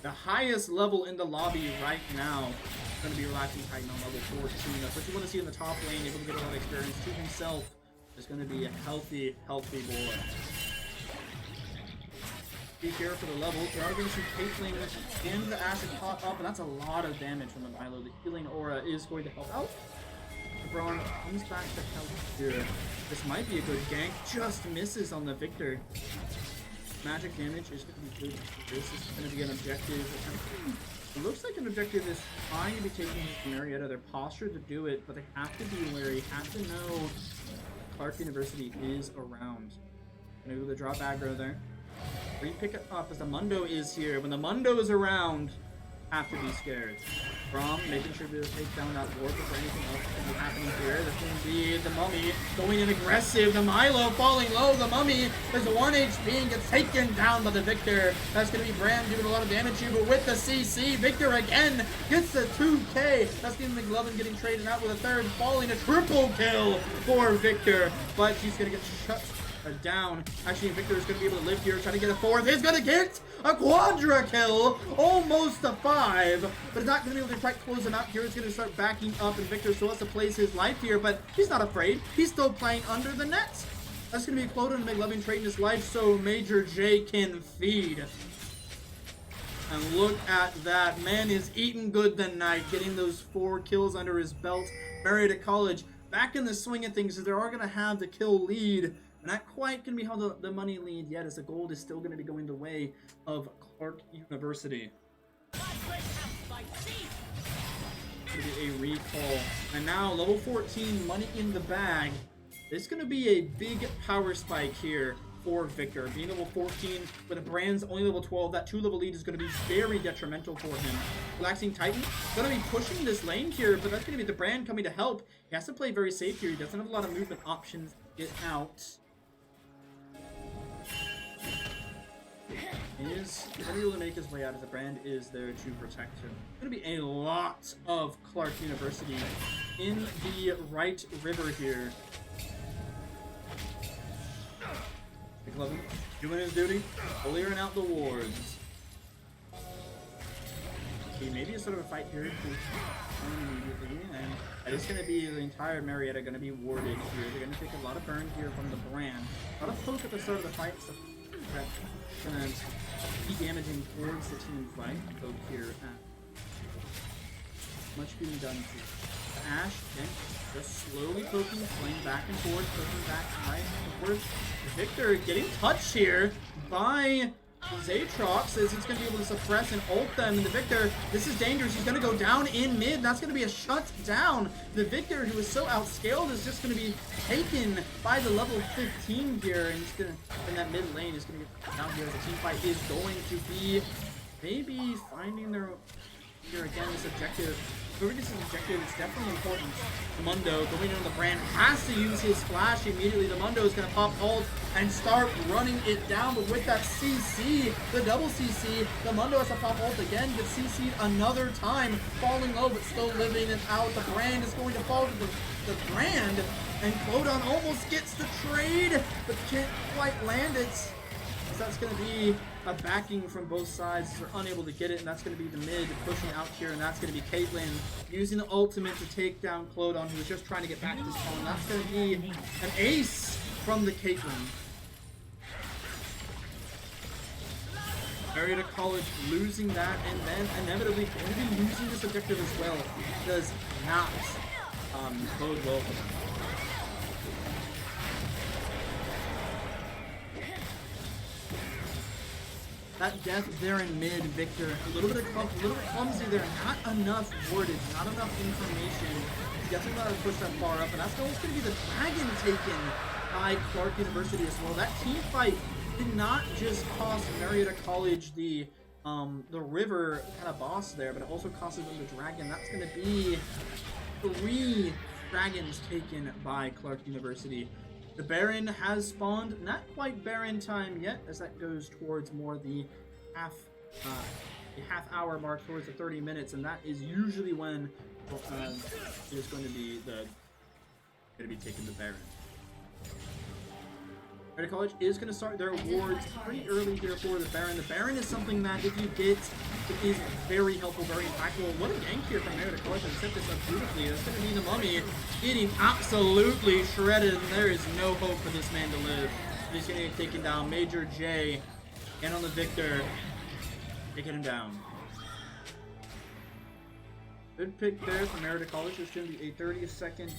B: the highest level in the lobby right now, it's going to be Relaxing Titan on level 14. That's what you want to see in the top lane, able to get a lot of experience to himself. Is going to be a healthy boy. Be here for the levels. We are going to see Caitlyn and the Acid caught up, and that's a lot of damage from the Milo. The healing aura is going to help out. LeBron comes back to help here. This might be a good gank. Just misses on the Victor. Magic damage is going to be good. This is going to be an objective. It looks like an objective is trying to be taking Marietta. They're postured to do it, but they have to be wary. Have to know Clark University is around. Gonna go to drop aggro there. Re-pick it up as the Mundo is here. When the Mundo is around, have to be scared. From making sure to take down that ward before anything else can be happening here. That's going to be the Mummy going in aggressive. The Milo falling low. The Mummy is 1 HP and gets taken down by the Victor. That's going to be Brand doing a lot of damage here, but with the CC, Victor again gets the 2K. That's going to be McLovin getting traded out with a third, falling a triple kill for Victor, but he's going to get shut down. Actually, Victor is going to be able to live here, trying to get a fourth. He's going to get a quadra kill, almost a 5, but it's not going to be able to quite close him out here. It's going to start backing up, and Victor still has to place his life here, but he's not afraid. He's still playing under the net. That's going to be Cloden and McLovin trading his life so Major J can feed. And look at that. Man is eating good tonight, getting those 4 kills under his belt. Marietta College back in the swing of things, as they are going to have the kill lead. Not quite going to be held the money lead yet, as the gold is still going to be going the way of Clark University. It's going to be a recall. And now, level 14, money in the bag. It's going to be a big power spike here for Victor. Being level 14, with the Brand's only level 12, that 2-level lead is going to be very detrimental for him. Relaxing Titan, going to be pushing this lane here, but that's going to be the Brand coming to help. He has to play very safe here. He doesn't have a lot of movement options to get out. He is able to make his way out, as the Brand is there to protect him. Going to be a lot of Clark University in the right river here. McLovin doing his duty, clearing out the wards. Okay, maybe a sort of a fight here immediately, and it's going to be the entire Marietta going to be warded here. They're going to take a lot of burn here from the Brand. A lot of poke at the start of the fight, so that's going to be damaging towards the team fight. Poke here. Much being done to Ash, again, just slowly poking, playing back and forth, poking back right and forth. Victor getting touched here by Zatrox, as he's going to be able to suppress and ult them. And the Victor, this is dangerous. He's going to go down in mid. That's going to be a shut down. The Victor, who is so outscaled, is just going to be taken by the level 15 here. And he's going to, in that mid lane, is going to get down here as the team fight is going to be maybe finding their, here again, this objective. Whoever gets this objective is definitely important. Mundo going in on the Brand has to use his flash immediately. The Mundo is going to pop ult and start running it down, but with that CC, the double CC, the Mundo has to pop ult again, gets CC'd another time, falling low but still living it out. The Brand is going to fall to the Brand, and Clodon almost gets the trade, but can't quite land it. So that's going to be a backing from both sides. They're unable to get it, and that's going to be the mid pushing out here, and that's going to be Caitlyn using the ultimate to take down Clodon, who was just trying to get back to spawn. That's going to be an ace from the Caitlyn. Marietta College losing that, and then inevitably going to be losing this objective as well. It does not bode well for them. That death there in mid, Victor, a little bit clumsy there, not enough wordage, not enough information. He definitely not to push that far up, and that's almost going to be the dragon taken by Clark University as well. That team fight did not just cost Marietta College the river kind of boss there, but it also cost them the dragon. That's going to be 3 dragons taken by Clark University. The Baron has spawned, not quite Baron time yet, as that goes towards more the half hour mark, towards the 30 minutes, and that is usually when it is going to be taking the Baron. Marietta College is going to start their awards pretty early here for the Baron. The Baron is something that if you get, it is very helpful, very impactful. What a gank here from Marietta College and set this up beautifully. That's going to be the Mummy getting absolutely shredded, and there is no hope for this man to live. He's going to get taken down. Major J and on the Victor, taking him down. Good pick there from Marietta College. There's going to be a 30-second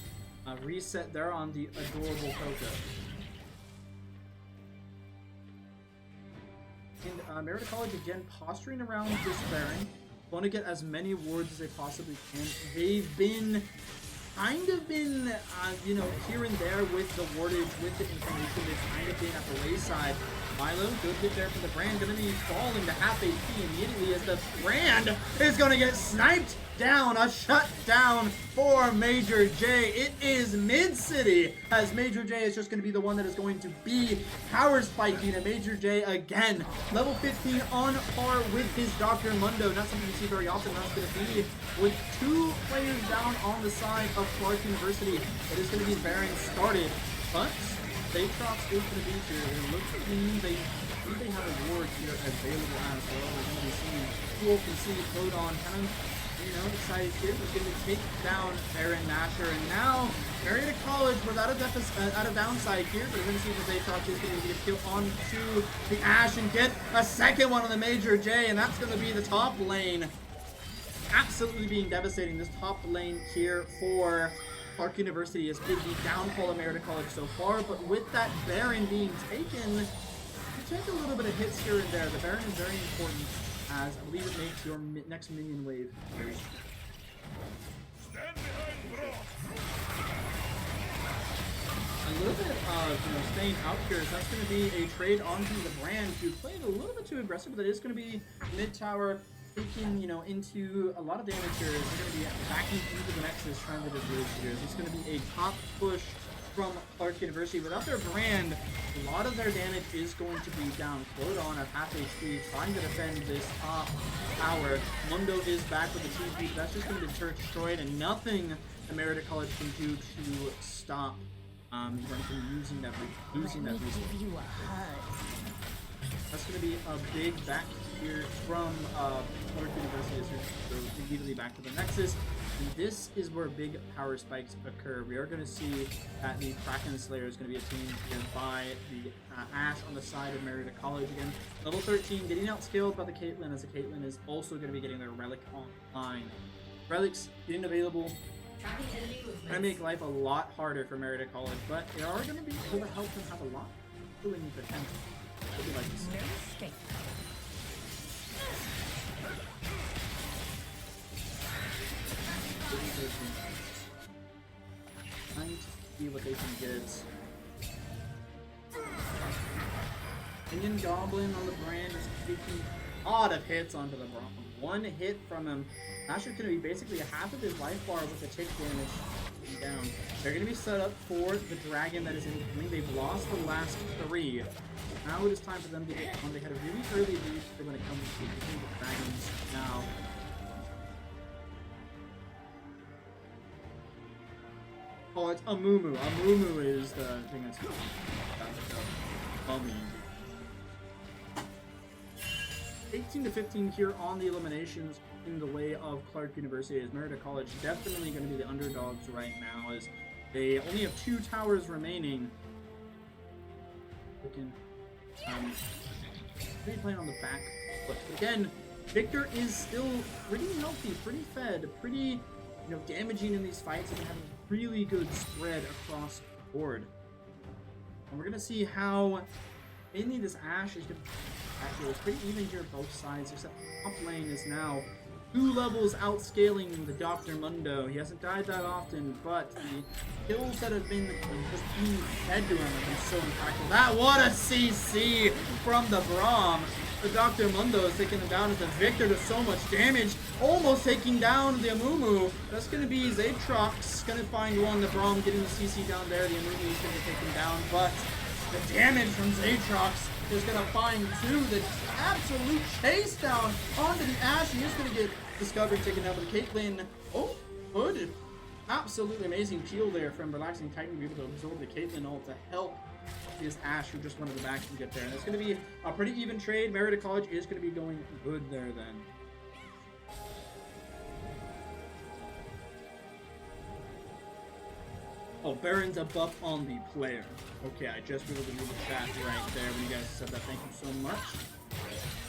B: reset there on the adorable Coco. And Marietta College again posturing around this Baron, want to get as many awards as they possibly can. They've been you know, here and there with the wardage, with the information. They've kind of been at the wayside. Milo, good hit there from the Brand, gonna be falling to half HP immediately as the Brand is gonna get sniped down. A shutdown for Major J. It is Mid-City, as Major J is just gonna be the one that is going to be power spiking, and Major J again, level 15 on par with his Dr. Mundo. Not something you see very often. That's gonna be with 2 players down on the side of Clark University. It is gonna be Baron started, but Aatrox is going to be here. It looks like they have awards here available as well. We're going to be seeing Wolf and see Codon kind of, you know, excited here. We're going to take down Baron Nasher, and now Marietta College without a downside here. But we're going to see if Aatrox is going to get a kill onto the Ashe and get a second one on the Major J, and that's going to be the top lane. Absolutely being devastating, this top lane here for Clark University has been the downfall of Marietta College so far, but with that Baron being taken, you take a little bit of hits here and there. The Baron is very important, as I believe it makes your next minion wave very strong. A little bit of, you know, staying out here, so that's going to be a trade onto the Brand, who played a little bit too aggressive, but it is going to be mid-tower, taking, you know, into a lot of damage here. They're going to be backing into the Nexus, trying to do here. It's going to be a top push from Clark University. Without their Brand, a lot of their damage is going to be down. Clodon at half HP, trying to defend this top tower. Mundo is back with the TP, but that's just going to be destroyed, and nothing that Marietta College can do to stop them from losing that resource. That's going to be a big back here from Clark University, as we're immediately back to the Nexus. And this is where big power spikes occur. We are going to see that the Kraken Slayer is going to be attained here by the Ashe on the side of Marietta College again. Level 13, getting outscaled by the Caitlyn, as the Caitlyn is also going to be getting their Relic online. Relics getting available. Trying to make life a lot harder for Marietta College, but they are going to be able to help them have a lot of healing potential. Like this. Trying to see what they can get. Minion Goblin on the Brand is taking a lot of hits onto the Braum. One hit from him. Asher's going to be basically a half of his life bar with the tick damage down. They're going to be set up for the dragon that is incoming. They've lost the last 3. Now it is time for them to get on. They had a really early lead when it comes to the dragons now. Oh, it's Amumu. Amumu is the thing that's Mummy. 18 to 15 here on the eliminations in the way of Clark University, as Marietta College definitely going to be the underdogs right now, as they only have 2 towers remaining. Maybe playing on the back foot. Again, Victor is still pretty healthy, pretty fed, pretty, you know, damaging in these fights, and having really good spread across the board. And we're gonna see how mainly this Ashe is gonna actually, it's pretty even here both sides. Except the top lane is now 2 levels outscaling the Dr. Mundo. He hasn't died that often, but the kills that have been just being fed to him have been so impactful. That, what a CC from the Braum. The Dr. Mundo is taking him down as the Victor does so much damage, almost taking down the Amumu. That's going to be Aatrox, going to find one. The Braum getting the CC down there. The Amumu is going to take him down, but the damage from Aatrox is going to find 2. The absolute chase down onto the Ashe. He is going to get discovered, taken out with the Caitlyn. Oh, good. Absolutely amazing peel there from Relaxing Titan, be able to absorb the Caitlyn ult to help is Ash, who just went to the back and get there. And it's going to be a pretty even trade. Marietta College is going to be going good there then. Oh, Baron's a buff on the player. Okay, I just realized to move the chat right there when you guys said that. Thank you so much.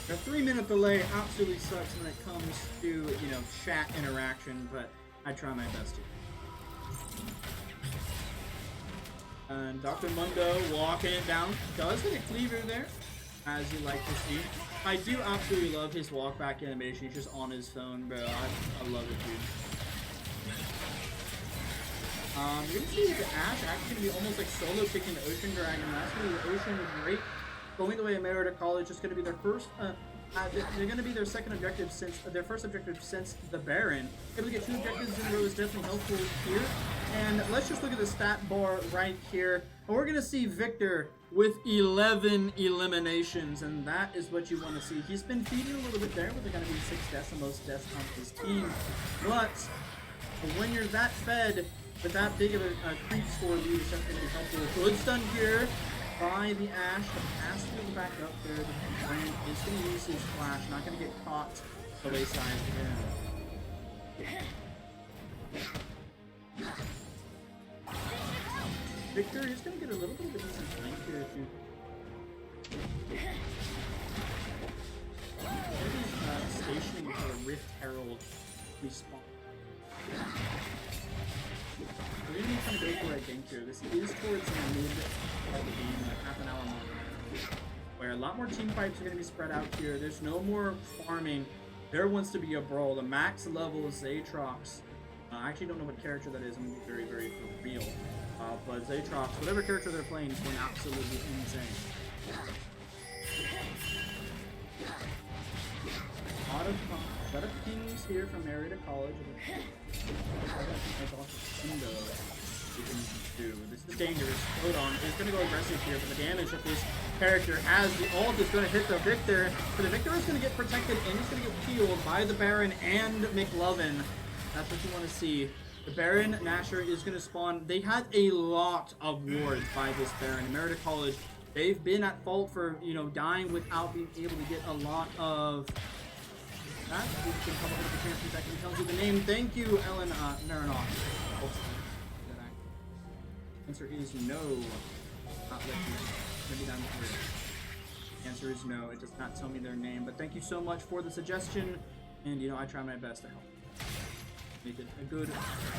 B: The 3-minute delay absolutely sucks when it comes to, you know, chat interaction, but I try my best to. And Dr. Mundo walking it down. Does get a cleaver there, as you like to see. I do absolutely love his walk back animation. He's just on his phone, bro. I love it, dude. You're gonna see the Ash actually gonna be almost like solo kicking the Ocean Dragon. That's gonna be the Ocean great. Going the way of Marietta College is gonna be their first. They're gonna be their second objective since their first objective since the Baron. Able to get 2 objectives in a row is definitely helpful here. And let's just look at the stat bar right here. And we're gonna see Victor with 11 eliminations, and that is what you want to see. He's been feeding a little bit there, but they're gonna be 6 deaths, the most deaths on his team. But when you're that fed with that big of a creep score lead, it's definitely gonna be helpful. Good stun here by the Ash. The pass to go back up there. The Brand is going to use his flash. Not going to get caught the wayside again. Victor is going to get a little bit of a decent flank here too. Maybe stationing for a Rift Herald respawn. We're going to be trying to go for a gank here. This is towards the mid of the game, like half an hour more, where a lot more team fights are going to be spread out here. There's no more farming. There wants to be a brawl. The max level is Zatrox. I actually don't know what character that is. I'm going to be very, very real. But Zatrox, whatever character they're playing, is going absolutely insane. A lot of pings here from Marietta College. This is dangerous. Hold on. It's going to go aggressive here, but the damage that this character has, the ult is going to hit the Victor. But the Victor is going to get protected and he's going to get healed by the Baron and McLovin. That's what you want to see. The Baron Nasher is going to spawn. They had a lot of wards by this Baron. Marietta College, they've been at fault for, you know, dying without being able to get a lot of that. We can come up with a chance that can tell you the name. Thank you, Ellen Marinoff. Answer is no. Not let you. Maybe down here. Answer is no. It does not tell me their name. But thank you so much for the suggestion. And you know, I try my best to help. Make it a good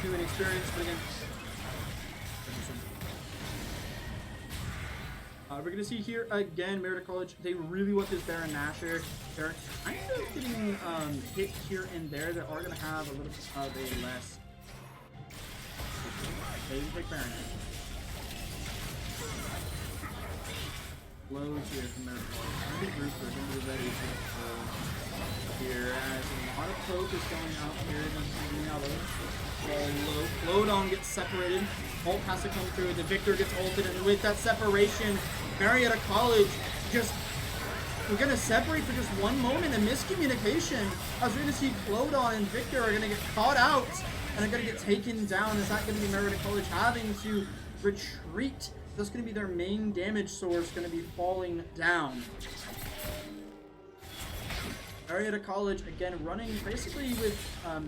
B: human experience. But again, we're gonna see here again, Marietta College. They really want this Baron Nasher. They're kind of getting hit here and there. They are gonna have a little bit of a less. They didn't take Baron. Loads here from Marietta College. I'm gonna group. They're gonna be ready to here as a lot of poke is going out here. Lodon gets separated. Ult has to come through. The Victor gets ulted, and with that separation, Marietta College just we're gonna separate for just one moment. A miscommunication. As we're gonna see Lodon and Victor are gonna get caught out and are gonna get taken down. Is that gonna be Marietta College having to retreat? That's going to be their main damage source, going to be falling down. Marietta College, again, running basically with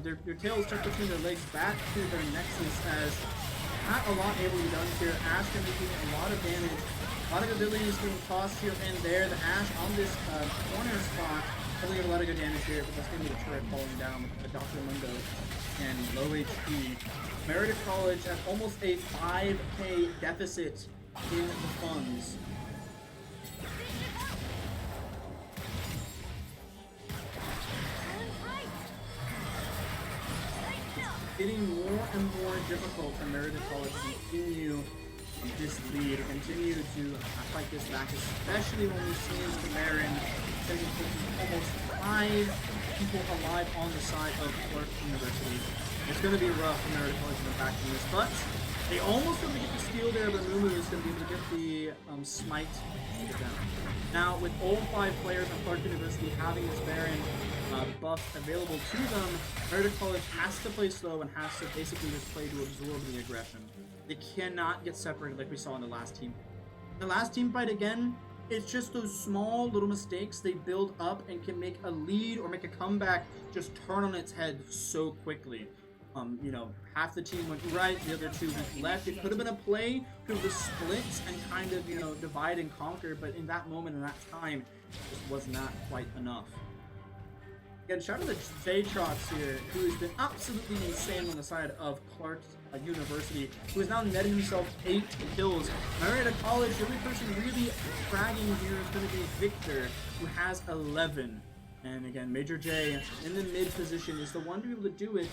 B: their tails tucked between their legs back to their nexus, as not a lot able to be done here. Ash going to be doing a lot of damage. A lot of abilities being tossed here and there. The Ash on this corner spot probably get a lot of good damage here, but that's going to be the turret falling down with the Dr. Mundo and low HP. Marietta College at almost a 5K deficit in the funds. Getting more and more difficult for Marietta College to continue this lead, to continue to fight this back, especially when we see the Baron taking almost 5 people alive on the side of Clark University. It's going to be rough for Marietta College in the back in this, but they almost going to get the steal there, but Mumu is going to be able to get the smite to get down. Now, with all 5 players on Clark University having this Baron buff available to them, Marietta College has to play slow and has to basically just play to absorb the aggression. They cannot get separated like we saw in the last team. The last team fight again, it's just those small little mistakes they build up and can make a lead or make a comeback just turn on its head so quickly. Half the team went right, the other two went left. It could have been a play to the splits and kind of, divide and conquer, but in that moment, in that time, it just was not quite enough. Again, shout out to J-Trox here, who has been absolutely insane on the side of Clark University, who has now netted himself 8 kills. Marietta College, the only person really fragging here is going to be Victor, who has 11. And again, Major J in the mid position is the one to be able to do it.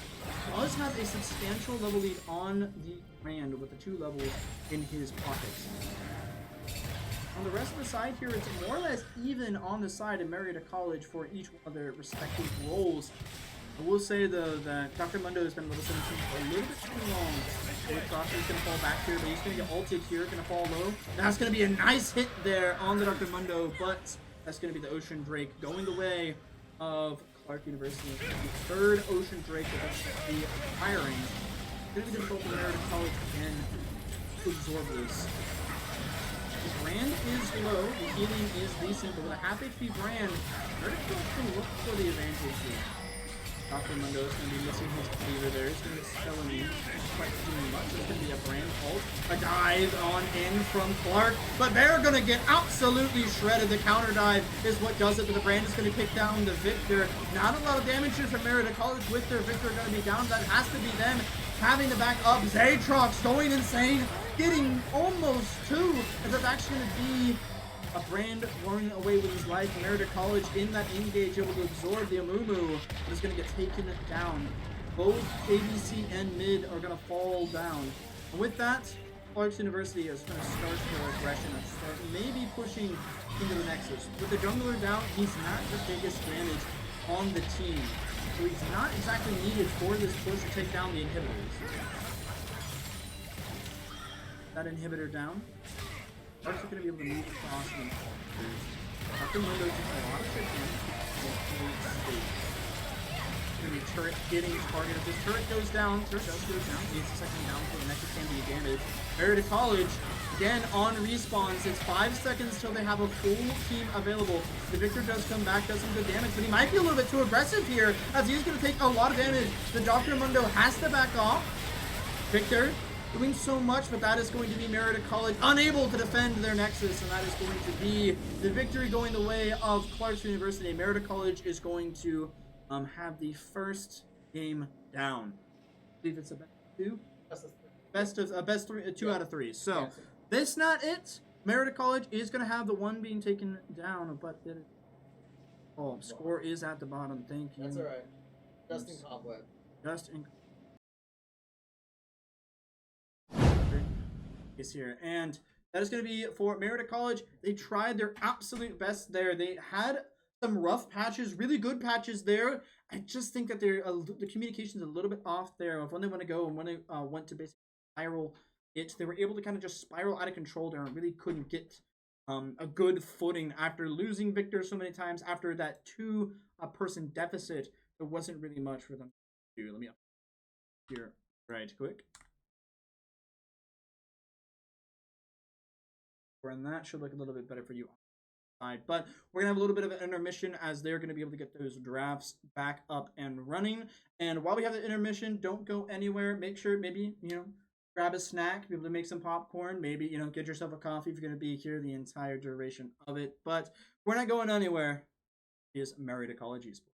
B: Does have a substantial level lead on the Brand with the 2 levels in his pockets. On the rest of the side here, it's more or less even on the side of Marietta College for each one of their respective roles. I will say, though, that Dr. Mundo has been level 17 for a little bit too long. Crosser's going to fall back here, but he's going to get ulted here, going to fall low. That's going to be a nice hit there on the Dr. Mundo, but that's going to be the Ocean Drake going the way of Clark University. The 3rd Ocean Drake that will be firing. Going to be difficult for Marietta College again to absorb this. The Brand is low, the healing is decent, but with a half HP Brand, Marietta College can look for the advantage here. Dr. Mundo is going to be missing his cleaver there. He's going to get Stellany. Quite doing much. There's going to be a Brand ult. A dive on in from Clark. But they're going to get absolutely shredded. The counter dive is what does it. But the Brand is going to pick down the Victor. Not a lot of damage here from Marietta College with their Victor going to be down. That has to be them having to back up. Zatrox going insane. Getting almost 2. And that's actually going to be a Brand running away with his life. Marietta College in that engage able to absorb the Amumu, but is going to get taken down. Both ABC and mid are going to fall down. And with that, Clark University is going to start their aggression and start maybe pushing into the Nexus. With the jungler down, he's not the biggest damage on the team. So he's not exactly needed for this push to take down the inhibitors. That inhibitor down. Clark's going to be able to move across the Dr. Mundo just a lot of shit in. Going to be turret getting targeted. This turret goes down. Turret does go down. Needs a second down for the next can be damage. Marietta College, again on respawns. It's 5 seconds till they have a full team available. The Victor does come back, does some good damage, but he might be a little bit too aggressive here as he's going to take a lot of damage. The Dr. Mundo has to back off. Victor doing so much, but that is going to be Marietta College unable to defend their Nexus, and that is going to be the victory going the way of Clark University. Marietta College is going to have the first game down. I believe it's a best of 2. Best 3, 2 out of 3. So this not it. Marietta College is going to have the one being taken down, but score is at the bottom. Thank you.
D: That's all right. Justin Cobweb.
B: Justin is here, and that is going to be for Marietta College. They tried their absolute best there. They had some rough patches, really good patches there. I just think that the communication is a little bit off there of when they want to go and when they went to basically spiral it. They were able to kind of just spiral out of control there and really couldn't get a good footing after losing Victor so many times. After that 2-person deficit, there wasn't really much for them to do. Let me up here right quick. And that should look a little bit better for you on the side. But we're going to have a little bit of an intermission as they're going to be able to get those drafts back up and running. And while we have the intermission, don't go anywhere. Make sure maybe, grab a snack, be able to make some popcorn. Maybe, get yourself a coffee if you're going to be here the entire duration of it. But we're not going anywhere. Is Marietta College Esports.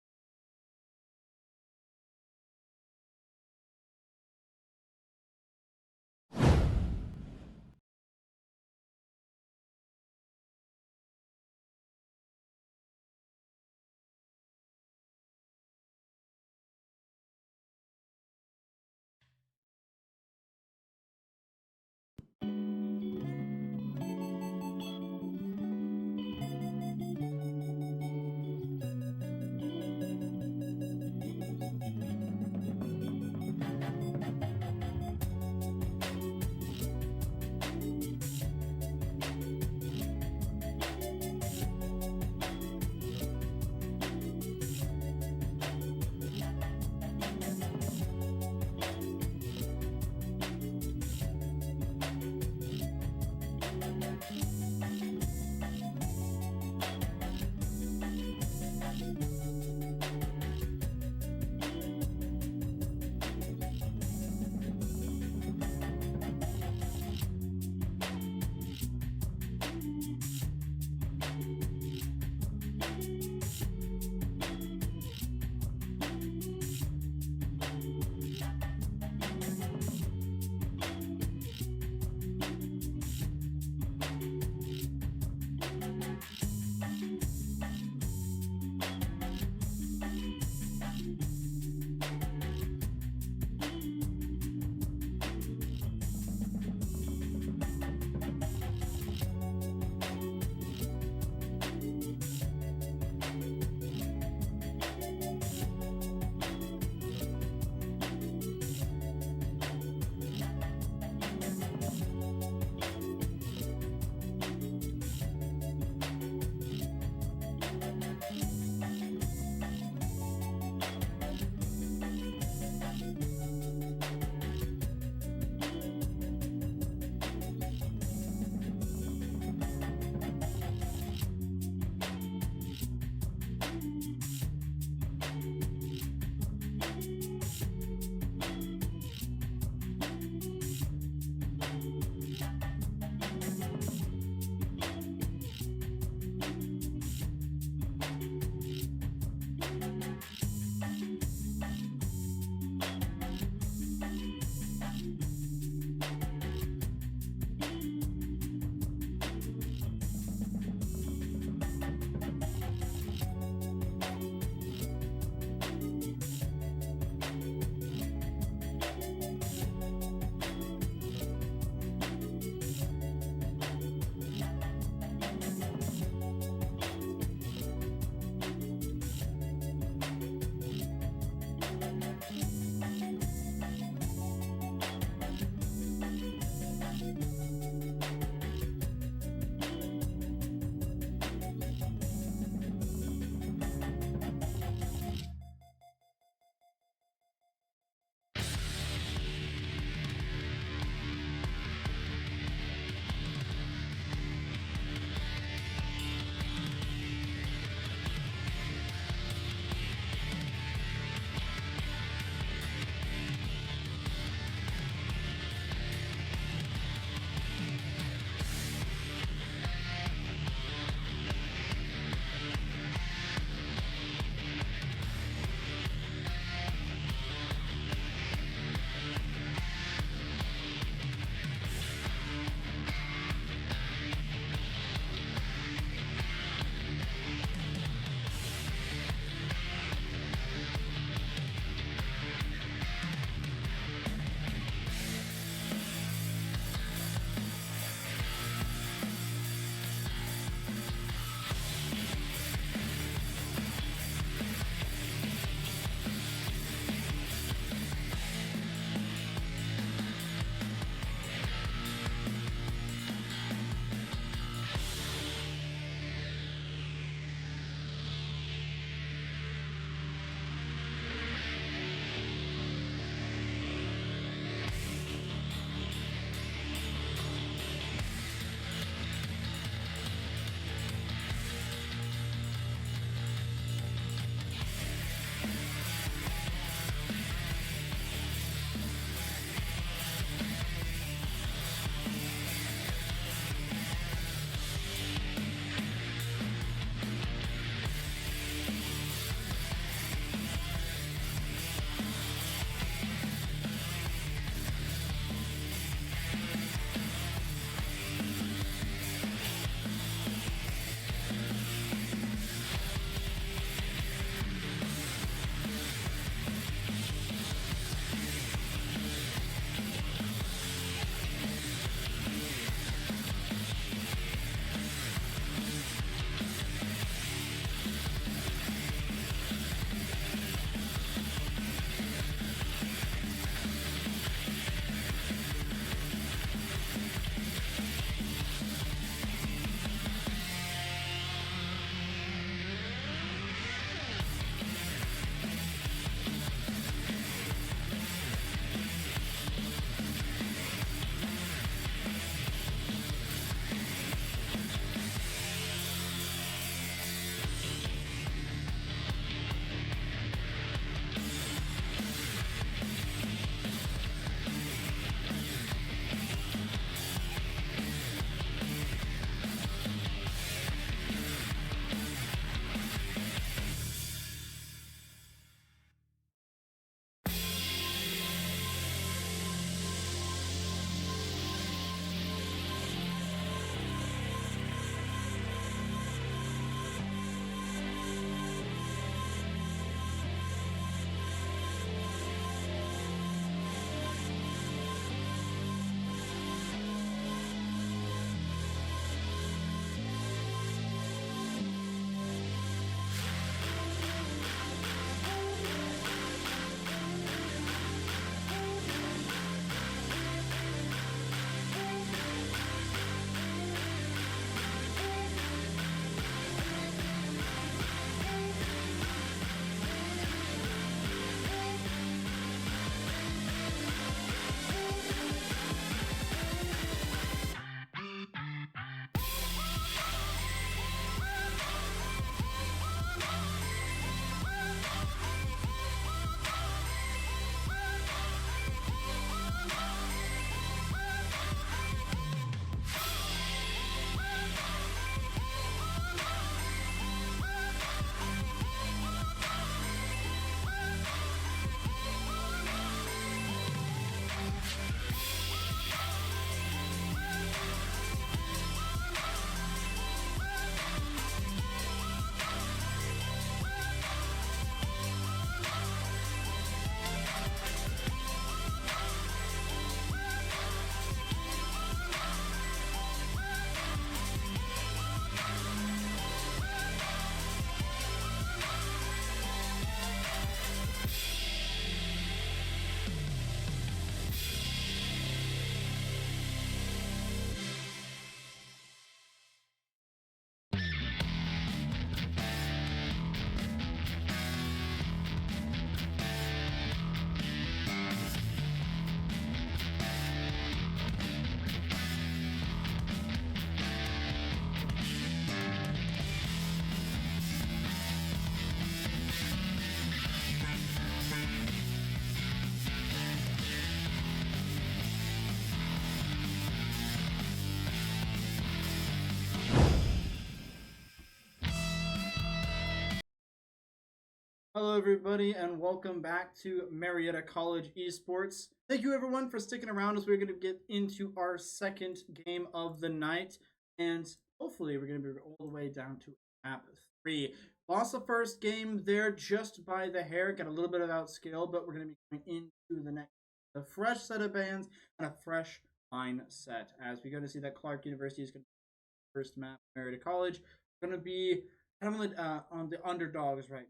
B: Hello, everybody, and welcome back to Marietta College Esports. Thank you, everyone, for sticking around as we're going to get into our second game of the night, and hopefully we're going to be all the way down to map 3. Lost the first game there just by the hair, got a little bit of outscale, but we're going to be going into the next, a fresh set of bands and a fresh mindset. As we're going to see that Clark University is going to be the first map, Marietta College, going to be kind of on the underdogs right now.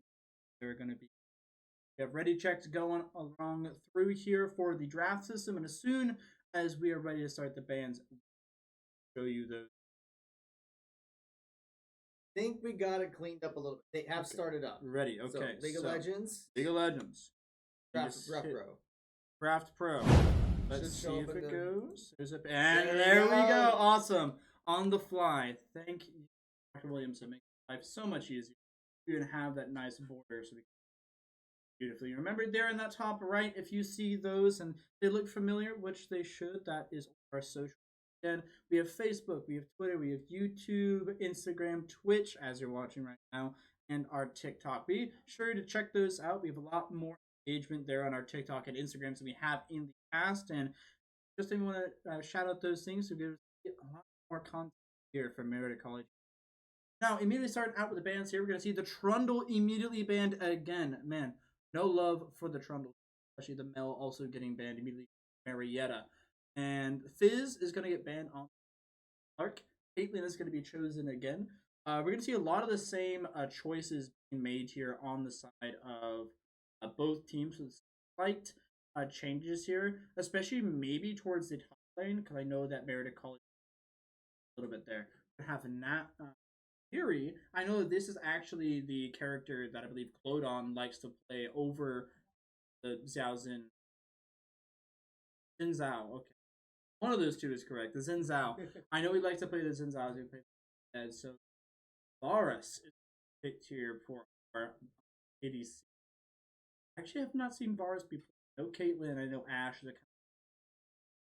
B: They're going to be. We have ready checks going along through here for the draft system, and as soon as we are ready to start the bands, we'll show you those.
D: I think we got it cleaned up a little bit. They have started up.
B: Ready, okay.
D: So, League of Legends.
B: League of Legends.
D: Draft Pro.
B: Draft Pro. Let's see if it goes. And
D: There
B: there
D: we
B: we
D: go.
B: go. Awesome. On the fly. Thank you, Dr. Williamson. Makes life so much easier. You can have that nice border so we can beautifully. Remember there in that top right, if you see those and they look familiar, which they should, that is our social. Again, we have Facebook, we have Twitter, we have YouTube, Instagram, Twitch, as you're watching right now, and our TikTok. Be sure to check those out. We have a lot more engagement there on our TikTok and Instagram than we have in the past. And just want to shout out those things to give a lot more content here from Marietta College. Now, immediately starting out with the bands here, we're going to see the Trundle immediately banned again. Man, no love for the Trundle, especially the Mel also getting banned immediately. Marietta. And Fizz is going to get banned on Clark. Caitlyn is going to be chosen again. We're going to see a lot of the same choices being made here on the side of both teams with slight changes here, especially maybe towards the top lane, because I know that Marietta College a little bit there. We have Nat Theory. I know this is actually the character that I believe Clodon likes to play over the Zhao Xin Zhao. Okay. One of those two is correct. The Xin Zhao. I know he likes to play the Xin Zhao. So Varus is picked here for our ADC. Actually, I have not seen Varus before. I know Caitlyn, I know Ash, the kind of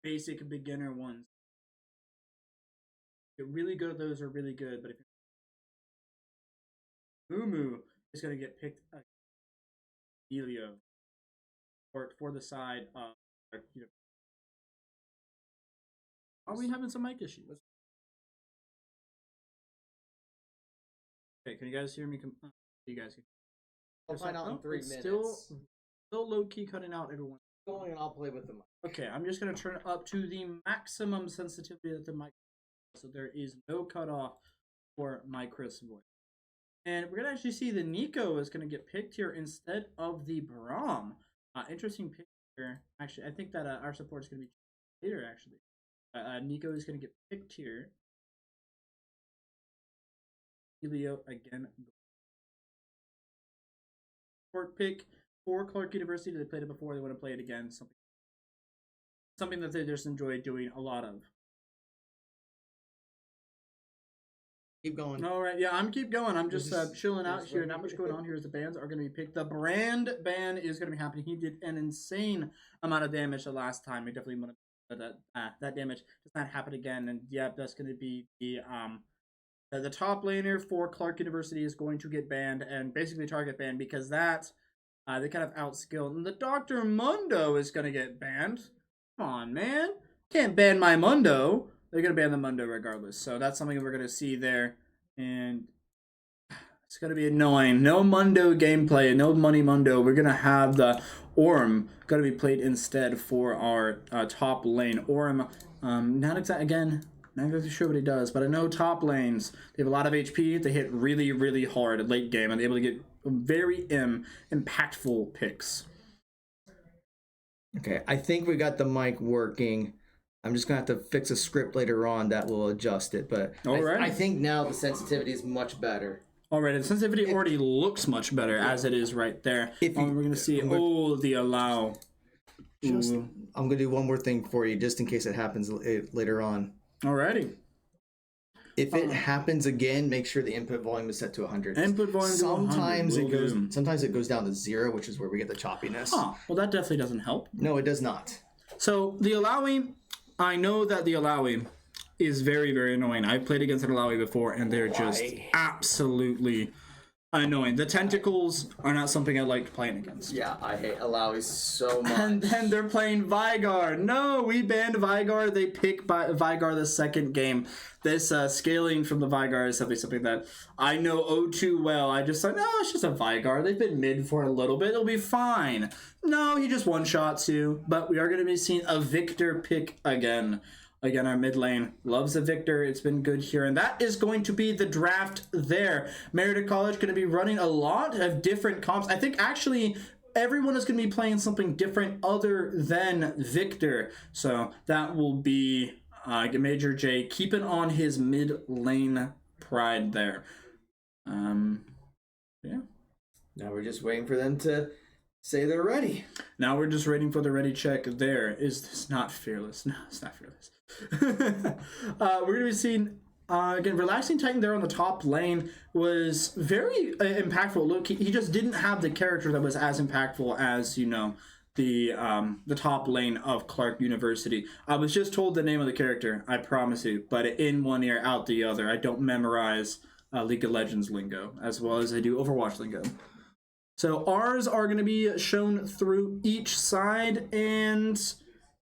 B: basic beginner ones. Get really good at those are really good, but if Mumu is going to get picked Elio for the side of are we having some mic issues? Okay, can you guys hear me? You guys can.
D: I'll find out in 3 minutes.
B: Still low key cutting out everyone.
D: Going and I'll play with the mic.
B: Okay, I'm just gonna turn it up to the maximum sensitivity that the mic, so there is no cutoff for my crisp voice. And we're gonna actually see the Nico is gonna get picked here instead of the Braum. Interesting pick here. Actually, I think that our support is gonna be later. Actually, Nico is gonna get picked here. Elio again. Support pick for Clark University. They played it before. They want to play it again. Something that they just enjoy doing a lot of.
D: Keep going.
B: All right, yeah, I'm keep going. I'm just chilling out here. Not much going on here as the bands are going to be picked. The Brand ban is going to be happening. He did an insane amount of damage the last time. We definitely want to that damage does not happen again. And yeah, that's going to be the top laner for Clark University is going to get banned and basically target banned because that they kind of outskilled. And the Dr. Mundo is going to get banned. Come on, man. Can't ban my Mundo. They're going to ban the Mundo regardless. So that's something we're going to see there. And it's going to be annoying. No Mundo gameplay. No Money Mundo. We're going to have the Orm going to be played instead for our top lane. Orm, not exactly sure what he does, but I know top lanes, they have a lot of HP. They hit really, really hard at late game and they're able to get very impactful picks.
D: Okay, I think we got the mic working. I'm just going to have to fix a script later on that will adjust it. But I think now the sensitivity is much better.
B: All right, the sensitivity already looks much better as it is right there. We're going to see, the allow.
D: I'm going to do one more thing for you just in case it happens later on.
B: Alrighty.
D: If it happens again, make sure the input volume is set to 100.
B: Input volume
D: sometimes to 100. Sometimes it goes down to 0, which is where we get the choppiness.
B: Oh, well that definitely doesn't help.
D: No, it does not.
B: So the Alawi, I know that the Alawi is very, very annoying. I've played against an Alawi before and they're just absolutely Annoying. The tentacles are not something I like playing against.
A: Yeah, I hate Alawi so much.
B: And then they're playing Vigar. No, we banned Vigar. They pick Vigar the second game. This scaling from the Vigar is something that I know oh too well. I just thought, no, it's just a Vigar. They've been mid for a little bit. It'll be fine. No, he just one-shot too. But we are going to be seeing a Victor pick again. Again, our mid lane loves the Victor. It's been good here. And that is going to be the draft there. Marietta College going to be running a lot of different comps. I think actually everyone is going to be playing something different other than Victor. So that will be Major J keeping on his mid lane pride there. Yeah.
A: Now we're just waiting for them to say they're ready.
B: Now we're just waiting for the ready check there. Is this not fearless? No, it's not fearless. We're going to be seeing, again, Relaxing Titan there on the top lane was very impactful. Look, he just didn't have the character that was as impactful as, you know, the top lane of Clark University. I was just told the name of the character, I promise you, but in one ear, out the other. I don't memorize League of Legends lingo as well as I do Overwatch lingo. So ours are going to be shown through each side, and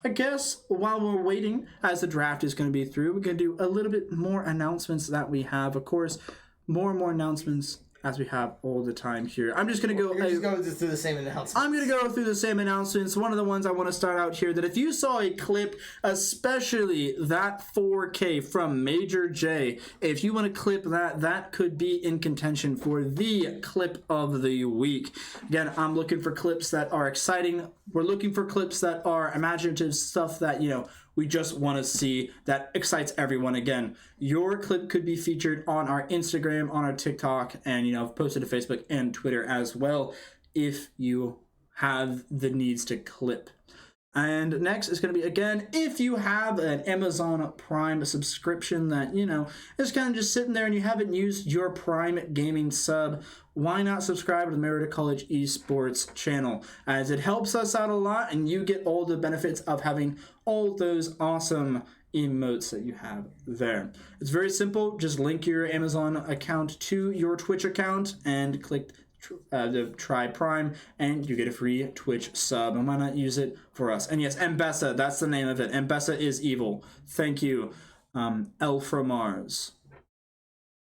B: I guess while we're waiting, as the draft is going to be through, we're going to do a little bit more announcements that we have. Of course, more and more announcements as we have all the time here. I'm just going to go...
A: You're just going through the same announcements.
B: I'm going to go through the same announcements. One of the ones I want to start out here, that if you saw a clip, especially that 4K from Major J, if you want to clip that, that could be in contention for the clip of the week. Again, I'm looking for clips that are exciting. We're looking for clips that are imaginative, stuff that, you know, we just want to see that excites everyone. Again, your clip could be featured on our Instagram, on our TikTok, and, you know, posted to Facebook and Twitter as well if you have the needs to clip. And next is going to be, again, if you have an Amazon Prime subscription that, you know, is kind of just sitting there and you haven't used your Prime Gaming sub, why not subscribe to the Marietta College Esports channel, as it helps us out a lot and you get all the benefits of having all those awesome emotes that you have there. It's very simple. Just link your Amazon account to your Twitch account and click the Try Prime, and you get a free Twitch sub. And why not use it for us? And yes, Mbessa, that's the name of it. Mbessa is evil. Thank you. L from Mars.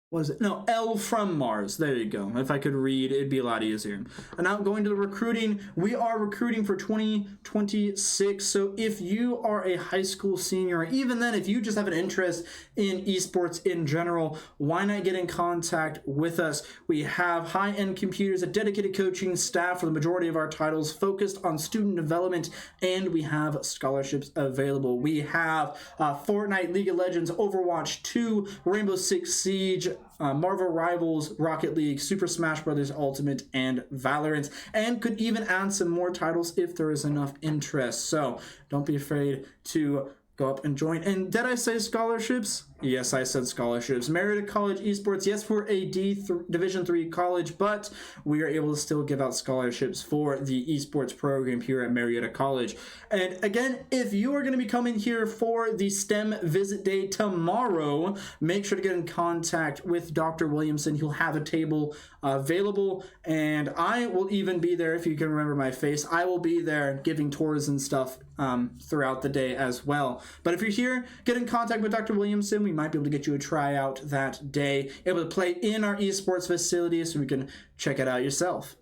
B: What is it? No, L from Mars. There you go. If I could read, it'd be a lot easier. And now going to the recruiting, we are recruiting for 2026. So if you are a high school senior, or even then, if you just have an interest in esports in general, why not get in contact with us? We have high-end computers, a dedicated coaching staff for the majority of our titles focused on student development, and we have scholarships available. We have Fortnite, League of Legends, Overwatch 2, Rainbow Six Siege, Marvel Rivals, Rocket League, Super Smash Bros. Ultimate, and Valorant, and could even add some more titles if there is enough interest. So don't be afraid to go up and join. And did I say scholarships? Yes, I said scholarships. Marietta College Esports, yes, we're a Division III college, but we are able to still give out scholarships for the esports program here at Marietta College. And again, if you are going to be coming here for the STEM visit day tomorrow, make sure to get in contact with Dr. Williamson. He'll have a table available, and I will even be there. If you can remember my face, I will be there giving tours and stuff throughout the day as well. But if you're here, get in contact with Dr. Williamson. We might be able to get you a tryout that day, able to play in our esports facility so we can check it out yourself.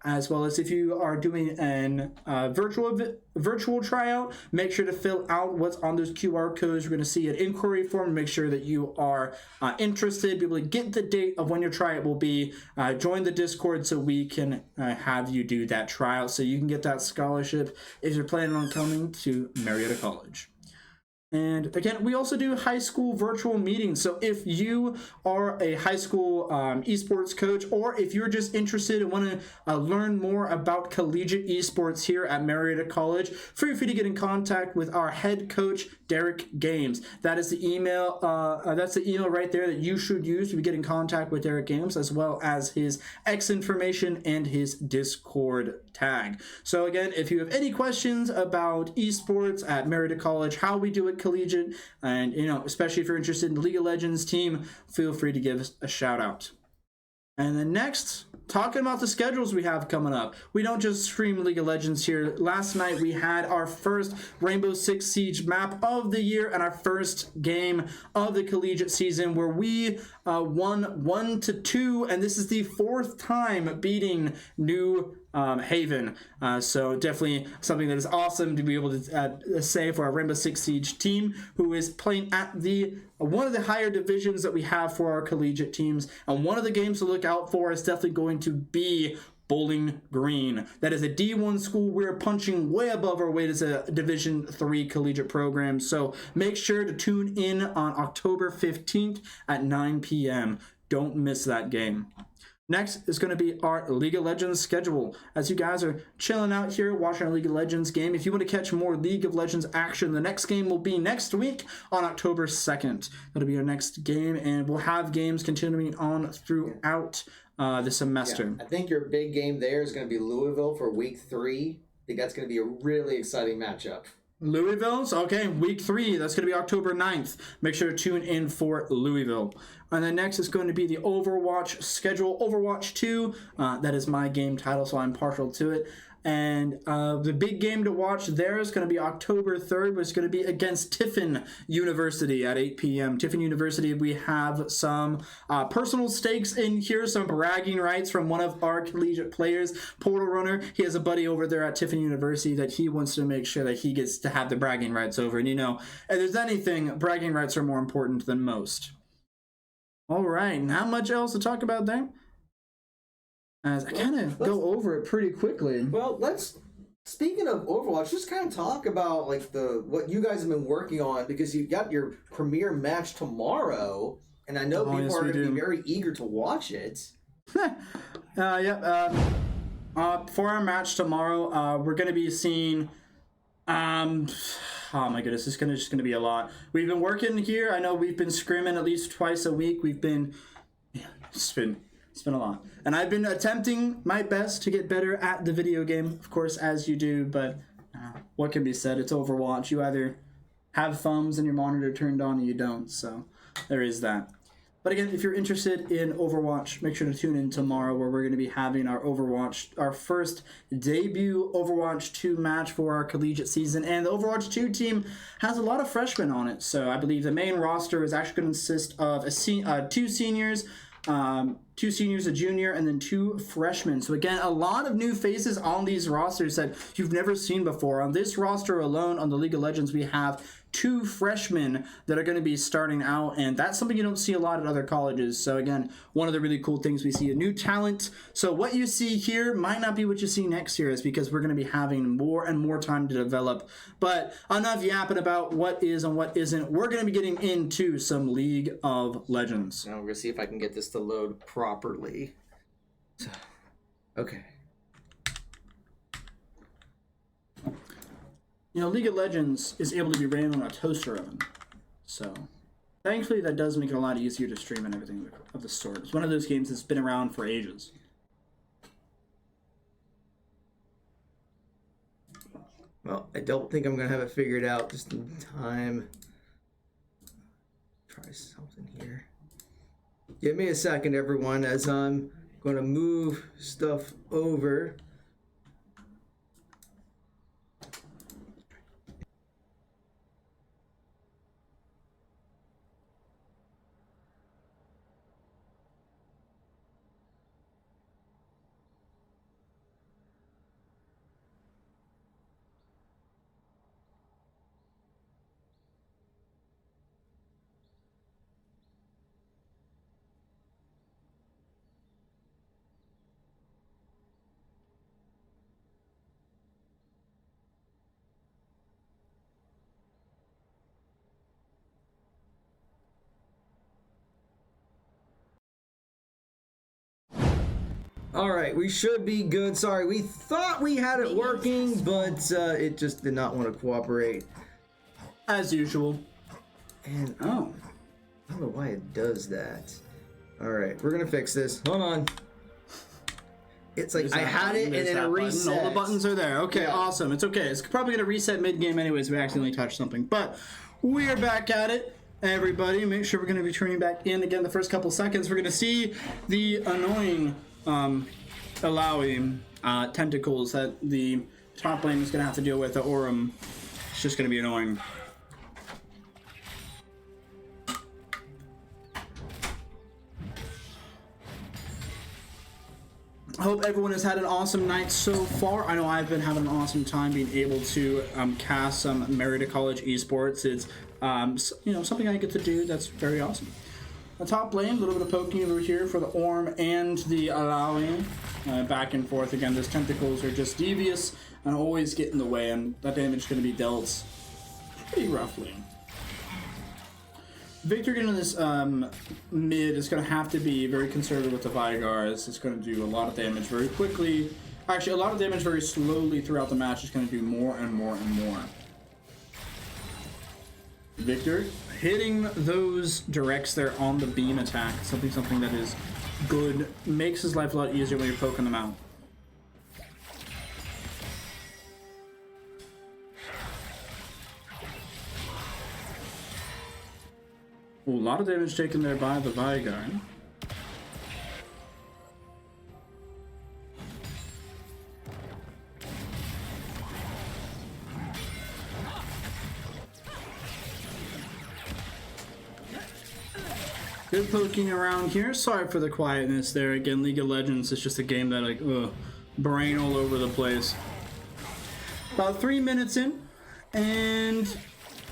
B: As well as if you are doing an virtual tryout, make sure to fill out what's on those QR codes. We're going to see an inquiry form, make sure that you are interested, be able to get the date of when your tryout will be, join the Discord so we can have you do that tryout so you can get that scholarship if you're planning on coming to Marietta College. And again, we also do high school virtual meetings. So if you are a high school esports coach, or if you're just interested and want to learn more about collegiate esports here at Marietta College, feel free to get in contact with our head coach, Derek Games. That is the email. That's the email right there that you should use to get in contact with Derek Games, as well as his X information and his Discord tag. So again, if you have any questions about esports at Marietta College, how we do it collegiate, and, you know, especially if you're interested in the League of Legends team, feel free to give us a shout out. And then next, talking about the schedules we have coming up. We don't just stream League of Legends here. Last night we had our first Rainbow Six Siege map of the year and our first game of the Collegiate season where we won 1-2, and this is the 4th time beating New Haven. So definitely something that is awesome to be able to say for our Rainbow Six Siege team, who is playing at the one of the higher divisions that we have for our collegiate teams. And one of the games to look out for is definitely going to be Bowling Green. That is a D1 school. We're punching way above our weight as a Division 3 collegiate program. So make sure to tune in on October 15th at 9 p.m. Don't miss that game. Next is going to be our League of Legends schedule. As you guys are chilling out here watching our League of Legends game, if you want to catch more League of Legends action, the next game will be next week on October 2nd. That'll be our next game, and we'll have games continuing on throughout the semester.
A: Yeah, I think your big game there is going to be Louisville for week 3. I think that's going to be a really exciting matchup.
B: Louisville's, okay, week 3, that's going to be October 9th. Make sure to tune in for Louisville. And then next is going to be the Overwatch schedule. Overwatch 2, that is my game title, so I'm partial to it. And the big game to watch there is going to be October 3rd, which is going to be against Tiffin University at 8 p.m. Tiffin University, we have some personal stakes in here, some bragging rights from one of our collegiate players, Portal Runner. He has a buddy over there at Tiffin University that he wants to make sure that he gets to have the bragging rights over. And you know, if there's anything, bragging rights are more important than most. All right, not much else to talk about there. As I kind of go over it pretty quickly.
A: Well, speaking of Overwatch, just kind of talk about like what you guys have been working on, because you've got your premiere match tomorrow, and I know people are going to be very eager to watch it.
B: For our match tomorrow, we're going to be seeing oh my goodness, it's just gonna be a lot. We've been working here. I know we've been scrimming at least twice a week. It's been a lot. And I've been attempting my best to get better at the video game, of course, as you do, but what can be said? It's Overwatch. You either have thumbs and your monitor turned on or you don't, so there is that. But again, if you're interested in Overwatch, make sure to tune in tomorrow where we're going to be having our first debut Overwatch 2 match for our collegiate season. And the Overwatch 2 team has a lot of freshmen on it. So I believe the main roster is actually going to consist of two seniors, a junior, and then 2 freshmen. So again, a lot of new faces on these rosters that you've never seen before. On this roster alone, on the League of Legends, we have 2 freshmen that are going to be starting out, and that's something you don't see a lot at other colleges. So again, one of the really cool things, we see a new talent. So what you see here might not be what you see next year, is because we're going to be having more and more time to develop. But enough yapping about what is and what isn't. We're going to be getting into some League of Legends.
A: Now we're going to see if I can get this to load properly. Okay.
B: You know, League of Legends is able to be ran on a toaster oven. So, thankfully, that does make it a lot easier to stream and everything of the sort. It's one of those games that's been around for ages.
A: Well, I don't think I'm going to have it figured out just in time. Try something here. Give me a second, everyone, as I'm going to move stuff over. All right, we should be good. Sorry, we thought we had it working, but it just did not want to cooperate.
B: As usual.
A: And I don't know why it does that. All right, we're gonna fix this. Hold on. It's like I had it and then it reset.
B: All the buttons are there. Okay, yeah. Awesome. It's okay. It's probably gonna reset mid-game anyways. We accidentally touched something, but we're back at it. everybody. Make sure we're going to be turning back in again the first couple seconds. We're going to see the annoying allowing tentacles that the top lane is going to have to deal with. The Aurum. It's just going to be annoying. I hope everyone has had an awesome night so far. I know I've been having an awesome time being able to cast some Marietta College Esports. It's you know, something I get to do that's very awesome. The top lane, a little bit of poking over here for the Orm and the allowing back and forth. Again, those tentacles are just devious and always get in the way, and that damage is going to be dealt pretty roughly. Victor getting this mid is going to have to be very conservative with the Vigar. It's going to do a lot of damage very quickly. Actually, a lot of damage very slowly throughout the match. It's going to do more and more and more. Victor hitting those directs there on the beam attack. Something that is good. Makes his life a lot easier when you're poking them out. Ooh, a lot of damage taken there by the Vigar. Good poking around here. Sorry for the quietness there. Again, League of Legends is just a game that, like, brain all over the place. About 3 minutes in, and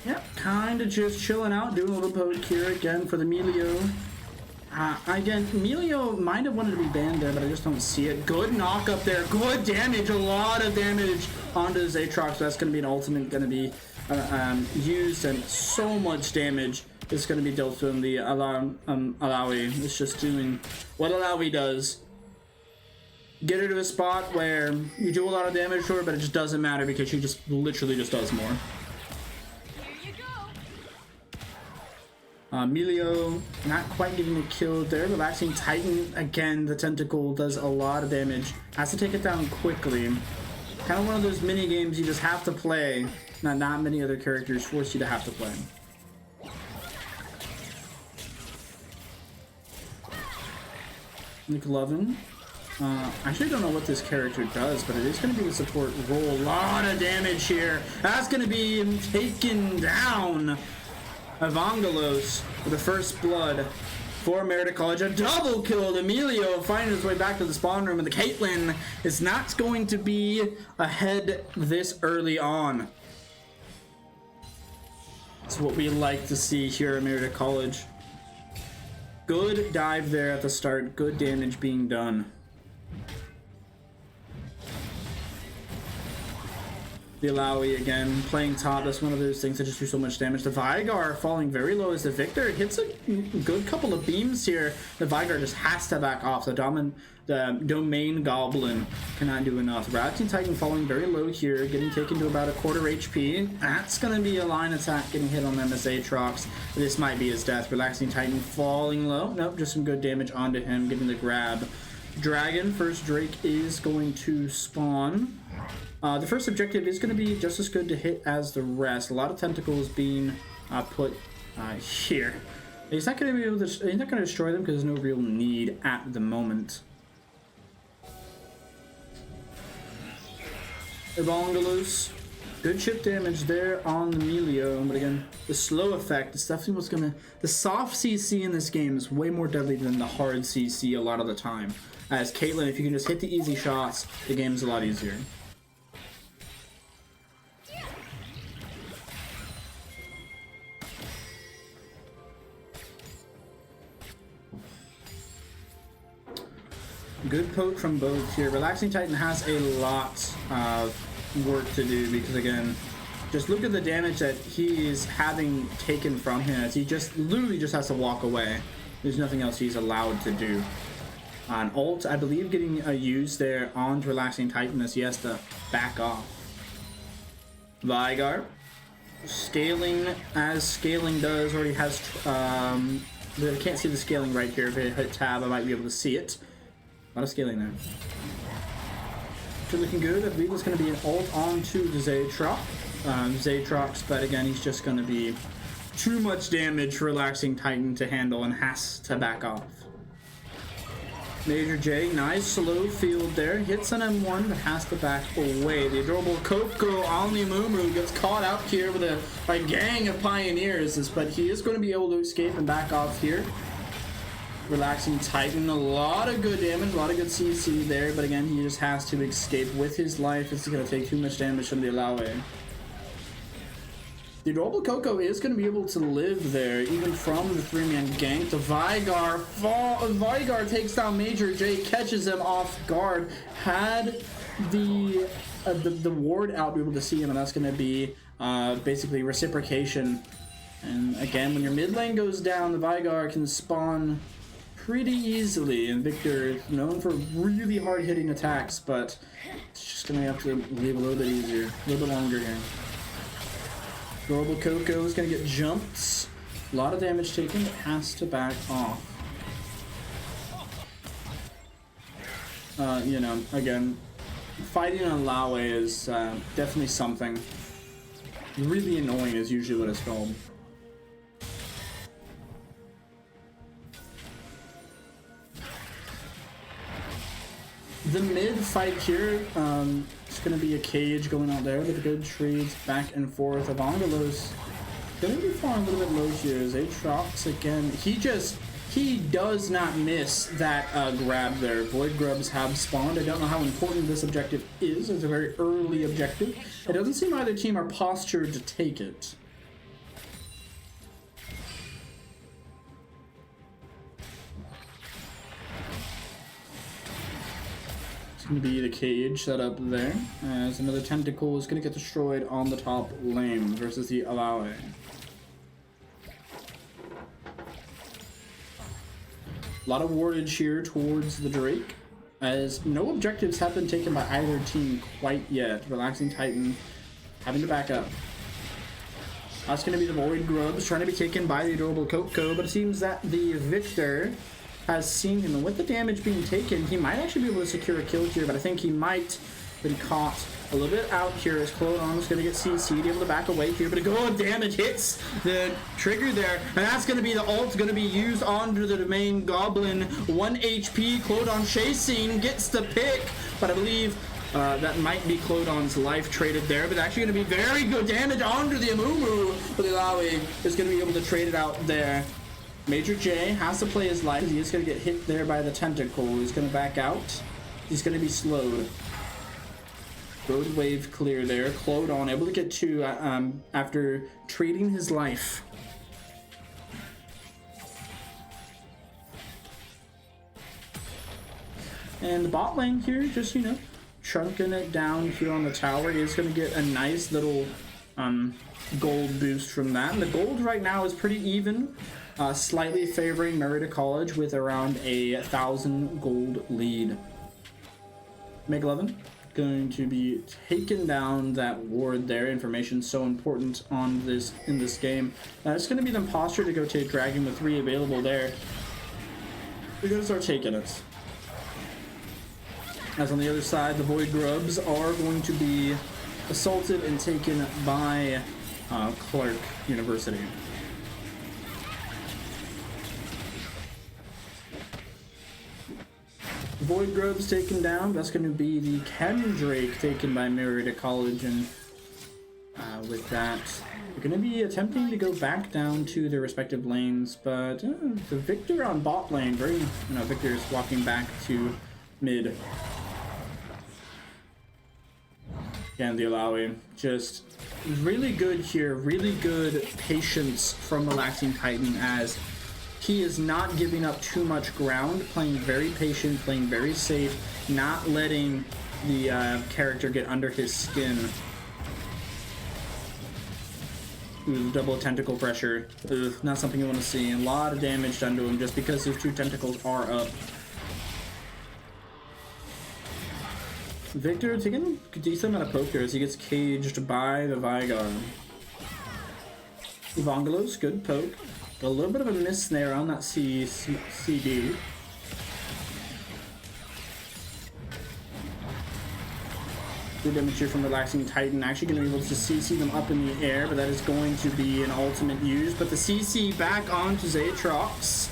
B: yep, kind of just chilling out, doing a little poke here again for the Melio. Again, Melio might have wanted to be banned there, but I just don't see it. Good knock up there, good damage, a lot of damage onto Zatrox. So that's going to be an ultimate going to be used, and so much damage is going to be dealt to him. The Alawi is just doing what Alawi does. Get her to a spot where you do a lot of damage to her, but it just doesn't matter because she just literally just does more. Melio not quite getting a kill there. Relaxing Titan, again, the tentacle does a lot of damage. Has to take it down quickly. Kind of one of those mini games you just have to play. Not many other characters force you to have to play. McLovin. I actually don't know what this character does, but it is going to be the support role. A lot of damage here. That's going to be him taken down. Evangelos with the first blood for Marietta College. A double kill. Emilio finding his way back to the spawn room, and the Caitlyn is not going to be ahead this early on. That's what we like to see here at Marietta College. Good dive there at the start. Good damage being done. The Alawi again playing top. That's one of those things that just do so much damage. The Vigar falling very low as the Victor hits a good couple of beams here. The Vigar just has to back off. The Domain Goblin cannot do enough. Relaxing Titan falling very low here, getting taken to about a quarter HP. That's going to be a line attack getting hit on them as Aatrox. This might be his death. Relaxing Titan falling low. Nope, just some good damage onto him, getting the grab. Dragon, first Drake is going to spawn. The first objective is going to be just as good to hit as the rest. A lot of tentacles being put here. He's not going to be able to. He's not going to destroy them because there's no real need at the moment. Evangelos, good chip damage there on the Melio, but again, the slow effect is definitely what's going to. The soft CC in this game is way more deadly than the hard CC a lot of the time. As Caitlyn, if you can just hit the easy shots, the game's a lot easier. Good poke from both here. Relaxing Titan has a lot of work to do because, again, just look at the damage that he is having taken from him as he just literally just has to walk away. There's nothing else he's allowed to do. An ult, I believe, getting a use there on Relaxing Titan as he has to back off. Vigar scaling as scaling does. Already has. I can't see the scaling right here. If I hit tab, I might be able to see it. A lot of scaling there. Still looking good. I believe it's going to be an ult onto the Zatrox. Zatrox, but again, he's just going to be too much damage for Relaxing Titan to handle and has to back off. Major J, nice slow field there. Hits an M1, but has to back away. The adorable Coco on the Amumu gets caught out here with a gang of pioneers, but he is going to be able to escape and back off here. Relaxing Titan, a lot of good damage, a lot of good CC there, but again, he just has to escape with his life. It's going to take too much damage from the Alawe. The adorable Coco is going to be able to live there, even from the 3-man gank. The Vigar takes down Major J, catches him off guard. Had the ward out be able to see him, and that's going to be basically reciprocation. And again, when your mid lane goes down, the Vigar can spawn pretty easily, and Victor is known for really hard hitting attacks, but it's just going to have to leave a little bit easier, a little bit longer here. Adorable Coco is going to get jumped. A lot of damage taken, but has to back off. You know, again, fighting on Lawe is definitely something. Really annoying is usually what it's called. The mid fight here, it's going to be a cage going out there with good trades back and forth. Evangelos going to be falling a little bit low here as Aatrox again. He does not miss that grab there. Void Grubs have spawned. I don't know how important this objective is. It's a very early objective. It doesn't seem either team are postured to take it. Going to be the cage set up there as another tentacle is going to get destroyed on the top lane versus the Alawe. A lot of wardage here towards the Drake as no objectives have been taken by either team quite yet. Relaxing Titan having to back up. That's going to be the Void Grubs trying to be taken by the adorable Coco, but it seems that the Victor has seen him, and with the damage being taken, he might actually be able to secure a kill here, but I think he might have been caught a little bit out here as Clodon is going to get CC'd, able to back away here, but a good damage hits the trigger there, and that's going to be the ult going to be used onto the main Goblin. 1 HP, Clodon chasing, gets the pick, but I believe that might be Clodon's life traded there, but actually going to be very good damage onto the Amumu, but the Alawi is going to be able to trade it out there. Major J has to play his life. He is going to get hit there by the tentacle. He's going to back out. He's going to be slowed. Road wave clear there. Clodon able to get 2 after trading his life. And the bot lane here, just, you know, chunking it down here on the tower. He is going to get a nice little gold boost from that. And the gold right now is pretty even. Slightly favoring Marietta College with around 1,000 gold lead. Meg11 going to be taking down that ward there. Information so important on in this game. It's going to be the imposter to go take Dragon with 3 available there. We're going to start taking it. As on the other side, the Void Grubs are going to be assaulted and taken by Clark University. Void Grubs taken down. That's going to be the Kendrake taken by Marietta College, and with that, we're going to be attempting to go back down to their respective lanes, but the Victor on bot lane, Victor is walking back to mid. Again, the Alawi, just really good here, really good patience from Relaxing Titan as he is not giving up too much ground, playing very patient, playing very safe, not letting the character get under his skin. Ooh, double tentacle pressure. Ugh, not something you want to see. A lot of damage done to him just because his 2 tentacles are up. Victor taking a decent amount of poker as he gets caged by the Vigar. Evangelos, good poke. A little bit of a miss snare on that CD.
F: Good damage here from Relaxing Titan. Actually going to be able to CC them up in the air, but that is going to be an ultimate use. But the CC back onto Zaatrox,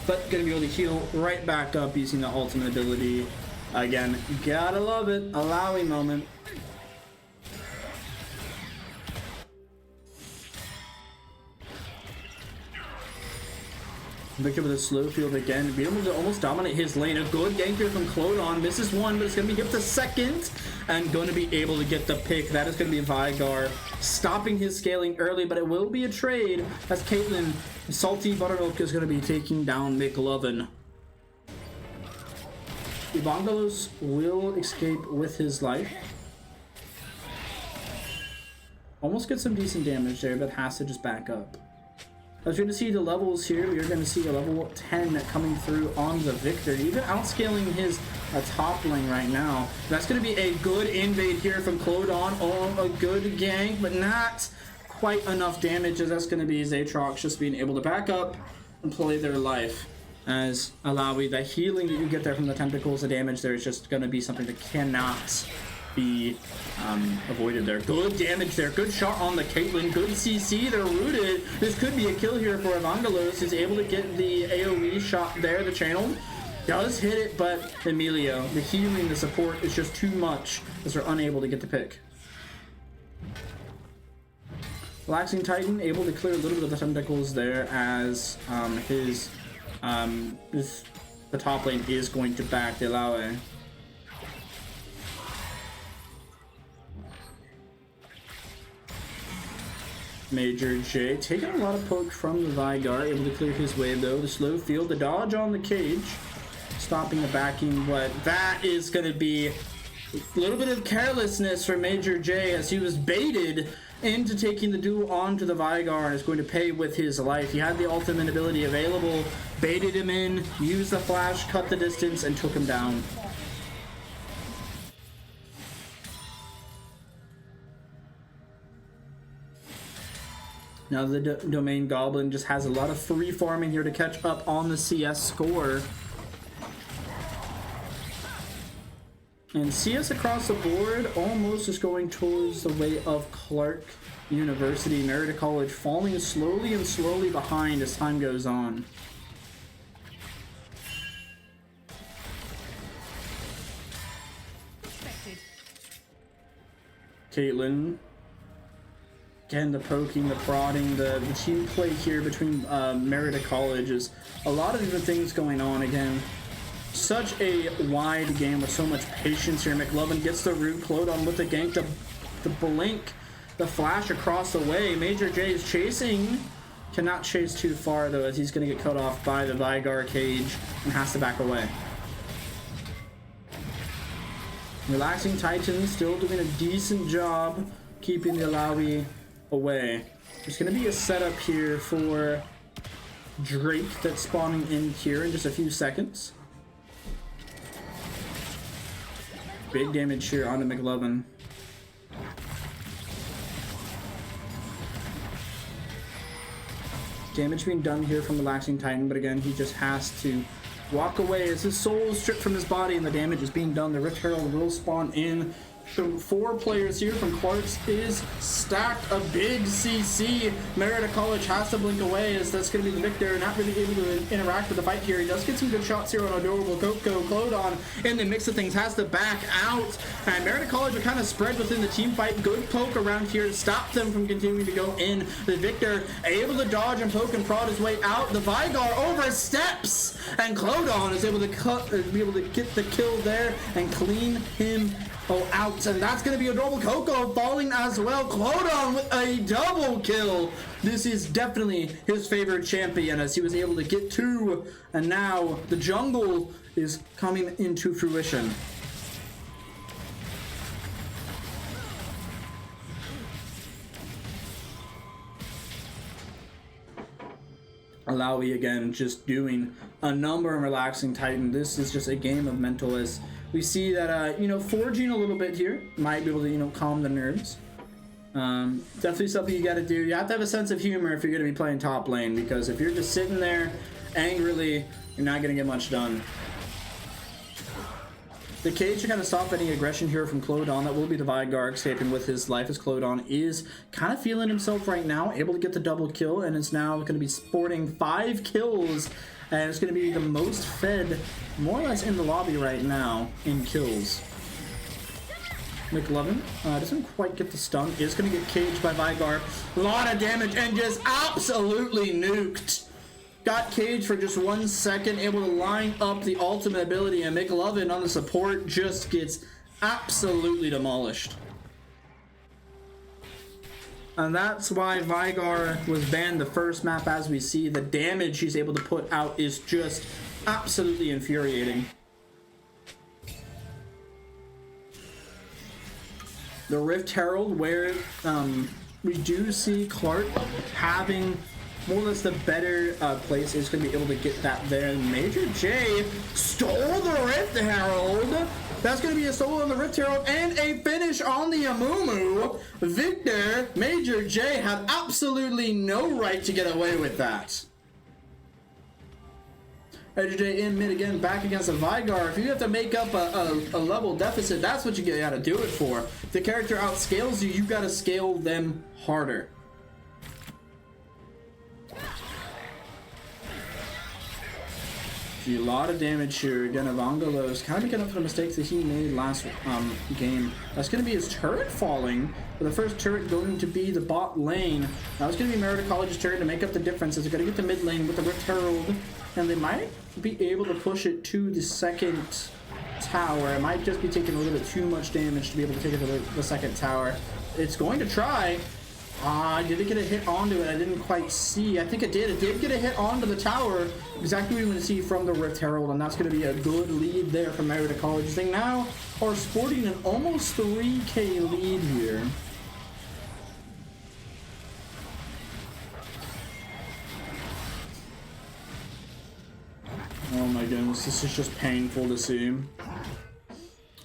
F: but going to be able to heal right back up using the ultimate ability. Again, gotta love it. A Lowy moment. Victor with a slow field again. Be able to almost dominate his lane. A good gank here from Clodon. Misses one, but it's going to be hit the second. And going to be able to get the pick. That is going to be Vigar. Stopping his scaling early, but it will be a trade. As Caitlyn, Salty Buttermilk, is going to be taking down McLovin. Evangelos will escape with his life. Almost get some decent damage there, but has to just back up. As you're going to see the levels here, you're going to see a level 10 coming through on the Victor, even outscaling his top lane right now. That's going to be a good invade here from Clodon. Oh, a good gank, but not quite enough damage, as that's going to be Zaatrox just being able to back up and play their life. As Alawi, the healing that you get there from the tentacles, the damage there is just going to be something that cannot be avoided there. Good damage there. Good shot on the Caitlyn. Good CC. They're rooted. This could be a kill here for Evangelos. He's able to get the AoE shot there. The channel does hit it, but Emilio, the healing, the support is just too much as they're unable to get the pick. Relaxing Titan able to clear a little bit of the tentacles there as the top lane is going to back the Alawi. Major J taking a lot of poke from the Vigar, able to clear his way though. The slow field, the dodge on the cage, stopping the backing, but that is going to be a little bit of carelessness for Major J as he was baited into taking the duel onto the Vigar and is going to pay with his life. He had the ultimate ability available, baited him in, used the flash, cut the distance, and took him down. Now the Domain Goblin just has a lot of free farming here to catch up on the CS score. And CS across the board almost is going towards the way of Clark University. Marietta College falling slowly and slowly behind as time goes on. Caitlyn. Again, the poking, the prodding, the team play here between Marietta College is a lot of different things going on. Again, such a wide game with so much patience here. McLovin gets the root, Clodon with the gank, the blink, the flash across the way. Major J is chasing, cannot chase too far though, as he's going to get cut off by the Vigar cage and has to back away. Relaxing Titan still doing a decent job keeping the Alawi away. There's going to be a setup here for Drake that's spawning in here in just a few seconds. Big damage here onto McLovin. Damage being done here from Relaxing Titan, but again, he just has to walk away as his soul is stripped from his body and the damage is being done. The Rift Herald will spawn in. The 4 players here from Clark's is stacked. A big CC. Marietta College has to blink away as that's going to be the Victor. Not really able to interact with the fight here. He does get some good shots here on Adorable Coco. Clodon in the mix of things has to back out. And Marietta College are kind of spread within the team fight. Good poke around here to stop them from continuing to go in. The Victor able to dodge and poke and prod his way out. The Vigar oversteps. And Clodon is able to get the kill there and clean him out, and that's going to be Adorable Coco falling as well. Clodon with a double kill. This is definitely his favorite champion as he was able to get 2, and now the jungle is coming into fruition. Alawi again just doing a number of Relaxing Titan. This is just a game of mental as we see that, foraging a little bit here might be able to, calm the nerves. Definitely something you got to do. You have to have a sense of humor if you're going to be playing top lane, because if you're just sitting there angrily, you're not going to get much done. The cage to kind of stop any aggression here from Clodon. That will be the Vigar escaping with his life, as Clodon is kind of feeling himself right now, able to get the double kill, and is now going to be sporting 5 kills, and it's going to be the most fed, more or less, in the lobby right now in kills. McLovin doesn't quite get the stun, is going to get caged by Vigar. A lot of damage, and just absolutely nuked. Got caged for just 1 second, able to line up the ultimate ability, and McLovin on the support just gets absolutely demolished. And that's why Vigar was banned the first map. As we see, the damage he's able to put out is just absolutely infuriating. The Rift Herald, where we do see Clark having more or less the better place, is going to be able to get that there. And Major J stole the Rift Herald. That's going to be a solo on the Rift Herald and a finish on the Amumu. Victor, Major J had absolutely no right to get away with that. Major J in mid again, back against a Vigar. If you have to make up a level deficit, that's what you gotta do it for. If the character outscales you, you gotta scale them harder. A lot of damage here. Again, Evangelos kind of making up for the mistakes that he made last game. That's going to be his turret falling. For the first turret going to be the bot lane. That was going to be Marietta College's turret to make up the difference. As they're going to get the mid lane with the Rift Herald. And they might be able to push it to the second tower. It might just be taking a little bit too much damage to be able to take it to the second tower. It's going to try. Did it get a hit onto it? I didn't quite see. I think it did. It did get a hit onto the tower. Exactly what we want to see from the Rift Herald, and that's going to be a good lead there from Marietta College. They now are sporting an almost 3K lead here. Oh my goodness, this is just painful to see.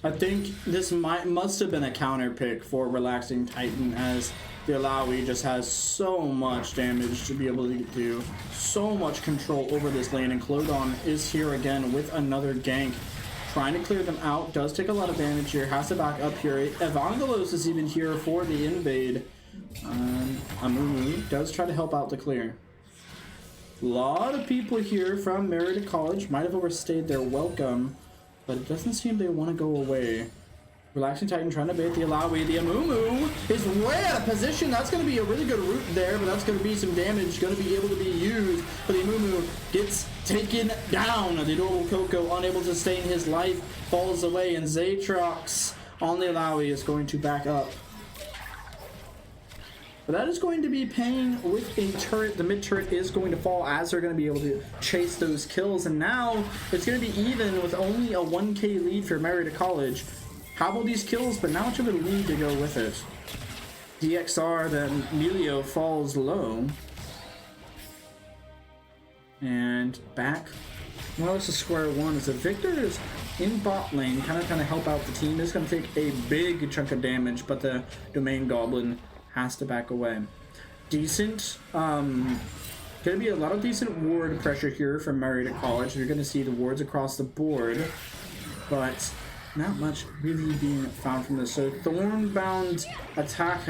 F: I think this must have been a counter pick for Relaxing Titan, as the Alawi just has so much damage to be able to do, so much control over this lane, and Clodon is here again with another gank, trying to clear them out. Does take a lot of damage here, has to back up here. Evangelos is even here for the invade. Amumu does try to help out the clear. A lot of people here from Marietta College might have overstayed their welcome, but it doesn't seem they want to go away. Relaxing Titan trying to bait the Alawi. The Amumu is way out of position. That's going to be a really good route there, but that's going to be some damage going to be able to be used. But the Amumu gets taken down. The adorable Coco, unable to sustain his life, falls away, and Zatrox on the Alawi is going to back up. But that is going to be paying with a turret. The mid turret is going to fall as they're going to be able to chase those kills. And now it's going to be even with only a 1K lead for Marietta College. How about these kills? But not much of a lead to go with it. DXR, then Melio falls low. And back more or less to square one as the Victor is in bot lane, kind of help out the team. It's going to take a big chunk of damage, but the Domain Goblin has to back away. Decent. Going to be a lot of decent ward pressure here from Marietta College. You're going to see the wards across the board, but not much really being found from this. So Thornbound's attack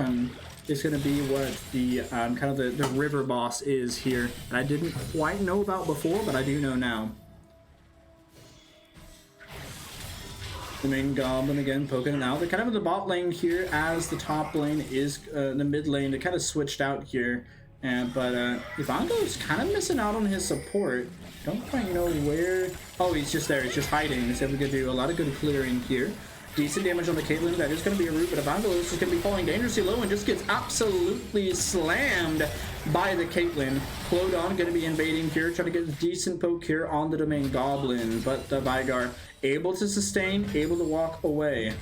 F: is going to be what the kind of the river boss is here. And I didn't quite know about before, but I do know now. The main Goblin again poking it out. They're kind of in the bot lane here as the top lane is the mid lane. They kind of switched out here. But Ivango's kind of missing out on his support. Don't quite know where. Oh, he's just there. He's just hiding. He's able to do a lot of good clearing here. Decent damage on the Caitlyn. That is going to be a root, but Evangelos is going to be falling dangerously low and just gets absolutely slammed by the Caitlyn. Clodon going to be invading here, trying to get a decent poke here on the Domain Goblin, but the Vigar able to sustain, able to walk away.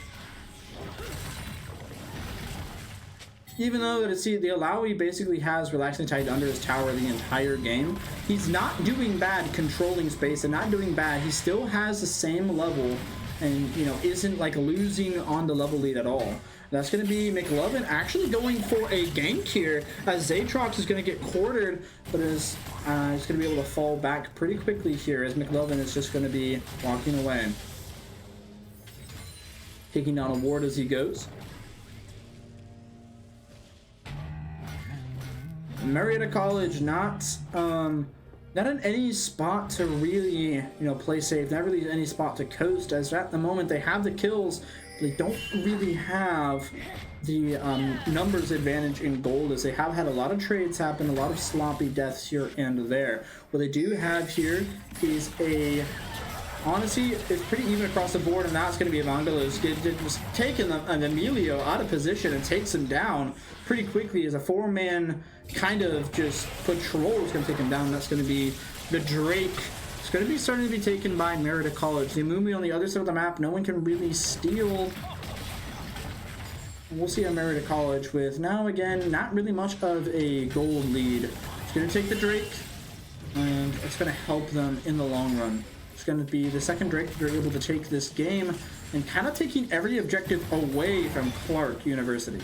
F: Even though the Alawi basically has Relaxing Titan under his tower the entire game, he's not doing bad controlling space and not doing bad. He still has the same level and, you know, isn't like losing on the level lead at all. That's going to be McLovin actually going for a gank here as Zatrox is going to get quartered, but is he's going to be able to fall back pretty quickly here as McLovin is just going to be walking away. taking down a ward as he goes. Marietta College not in any spot to really, play safe. Not really any spot to coast, as at the moment they have the kills, but they don't really have the numbers advantage in gold, as they have had a lot of trades happen, a lot of sloppy deaths here and there. What they do have here is honestly, it's pretty even across the board, and that's going to be Evangelos just taking an Emilio out of position and takes him down pretty quickly as a 4-man kind of just patrol is going to take him down. That's going to be the Drake. It's going to be starting to be taken by Marietta College. The Amumi on the other side of the map, no one can really steal. We'll see on Marietta College with now again not really much of a gold lead. It's going to take the Drake, and it's going to help them in the long run. It's going to be the second Drake they're able to take this game, and kind of taking every objective away from Clark University.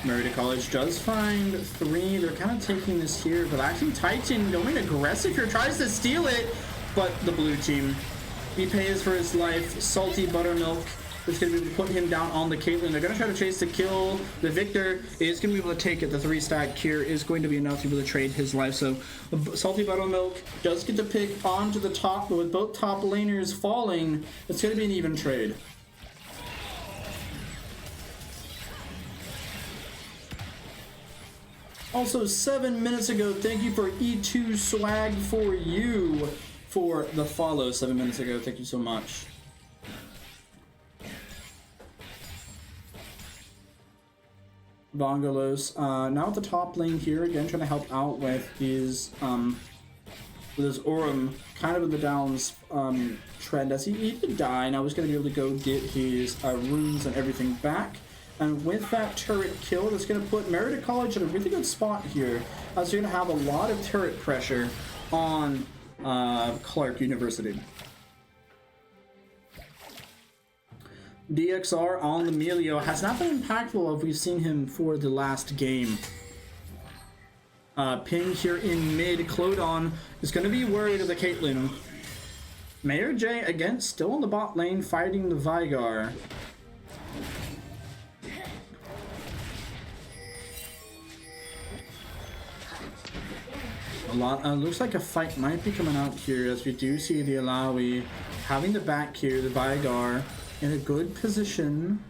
F: Marietta College does find 3. They're kind of taking this here, but actually Titan going aggressive here, tries to steal it, but the blue team, he pays for his life. Salty Buttermilk is going to be putting him down on the Caitlyn. They're going to try to chase the kill. The Victor is going to be able to take it. The 3-stack cure is going to be enough to be able to trade his life. So Salty Buttermilk does get the pick onto the top, but with both top laners falling, it's going to be an even trade. Also, 7 minutes ago, thank you for E2 Swag for you for the follow 7 minutes ago. Thank you so much. Vangelos, now at the top lane here, again trying to help out with his Aurum, kind of in the downs trend as he did die. Now he's going to be able to go get his runes and everything back. And with that turret kill, that's going to put Marietta College in a really good spot here, as you're going to have a lot of turret pressure on Clark University. DXR on the Emilio has not been impactful if we've seen him for the last game. Ping here in mid, Clodon is going to be worried of the Caitlyn. Mayor J, again, still in the bot lane fighting the Vigar. Looks like a fight might be coming out here, as we do see the Alawi having the back here, the Vigar in a good position.